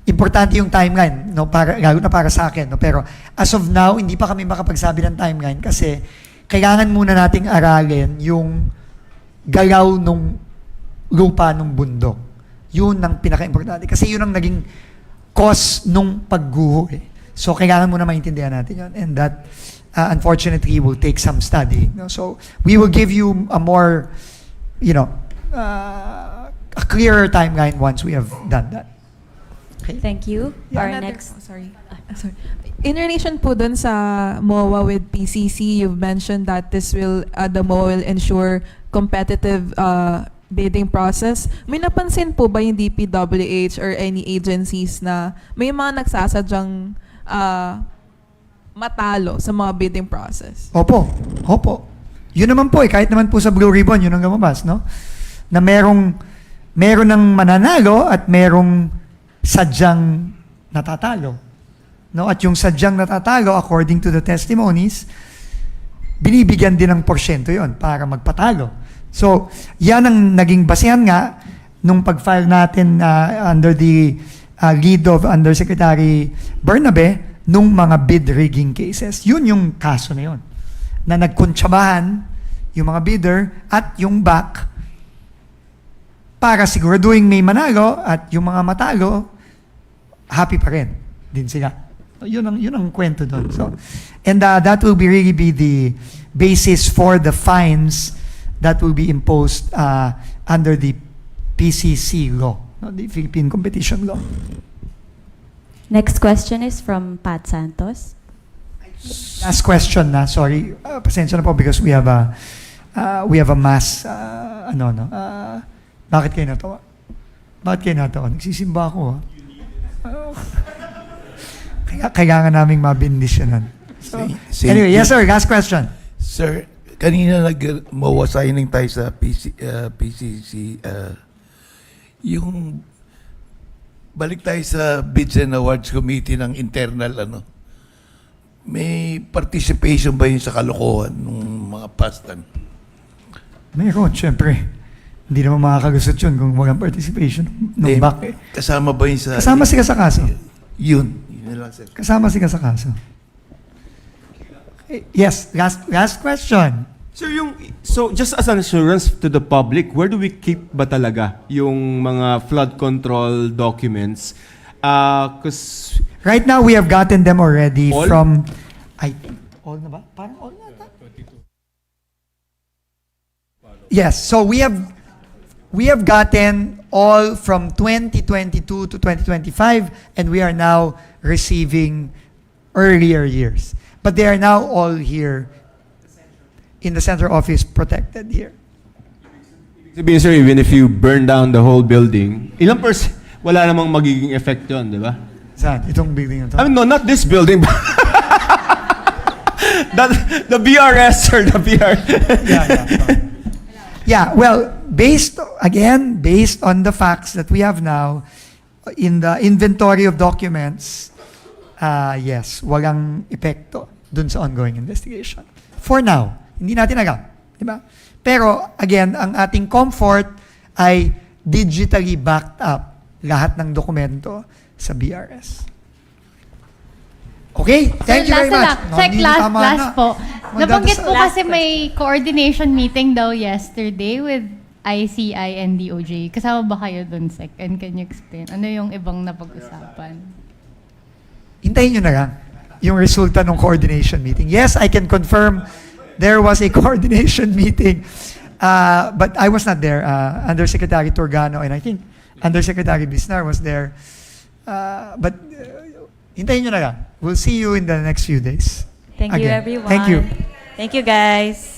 importante yung timeline, no, lalo na para sa akin, no, pero as of now, hindi pa kami makapagsabi ng timeline kasi kailangan muna nating aralin yung galaw nung lupa nung bundok. Yun ang pinaka-importante kasi yun ang naging cause nung pagguho eh. So kailangan muna maintindihan natin yun, and that unfortunately will take some study, no? So we will give you a more, a clearer timeline once we have done that. Okay. Thank you. Yeah, Our next... Sorry. In relation po dun sa MOA with PCC, you've mentioned that this will, the MOA will ensure competitive bidding process. May napansin po ba yung DPWH or any agencies na may mga nagsasadyang matalo sa mga bidding process? Opo. Yun naman po kahit naman po sa Blue Ribbon, yun ang lumabas, no? Na meron ng mananalo at merong sadyang natatalo. No? At yung sadyang natatalo, according to the testimonies, binibigyan din ng porsyento yon para magpatalo. So, yan ang naging basehan nga nung pag-file natin under the lead of Undersecretary Bernabe nung mga bid rigging cases. Yun yung kaso na yun. Na nagkuntsabahan yung mga bidder at yung back para siguraduhin may manalo at yung mga matalo, happy pa rin din sila. Yun ang kwento doon. So, and that will really be the basis for the fines that will be imposed under the PCC law, the Philippine Competition Law. Next question is from Pat Santos. Last question na, sorry. Pasensya na po because we have a mass, bakit kayo natawa? Bakit kayo natawa? Nagsisimba ako, kailangan naming mabindisyonan. So, anyway, yes sir, last question. Sir, kanina nag-MOA signing tayo sa PCC. Yung balik tayo sa Bids and Awards Committee ng internal, may participation ba yun sa kalokohan ng mga pastan? Mayroon, syempre. Hindi naman makakalusot yun kung walang participation ng back. Kasama ba yun sa... Kasama sila sa kaso. Yun na lang, sir. Kasama sila sa kaso. Yes, last question. Sir, so just as an assurance to the public, where do we keep ba talaga yung mga flood control documents? Because Right now, we have gotten them already All? from, I think, all na ba? Parang all na ata? Yes, so we have gotten all from 2022 to 2025, and we are now receiving earlier years. But they are now all here in the central office, protected here. sabihin, sir, even if you burn down the whole building, wala namang magiging effect yun, di ba? Saan? Itong building na to? I mean, no, not this building, but the BRS, sir, the BR. Yeah, well, based on the facts that we have now, in the inventory of documents, yes, walang epekto dun sa ongoing investigation. For now, hindi natin alam, di ba? Pero, again, ang ating comfort ay digitally backed up lahat ng dokumento sa BRS. Okay, thank you very much. Check last po. Nabanggit po Last kasi may coordination meeting daw yesterday with ICI and DOJ. Kasama ba kayo dun, Sec? And can you explain? Ano yung ibang napag-usapan? Hintayin nyo na lang yung resulta ng coordination meeting. Yes, I can confirm there was a coordination meeting, but I was not there. Undersecretary Torgano and I think Undersecretary Bisnar was there. But hintayin nyo na lang. We'll see you in the next few days. Thank you, Again. everyone. Thank you. Thank you, guys.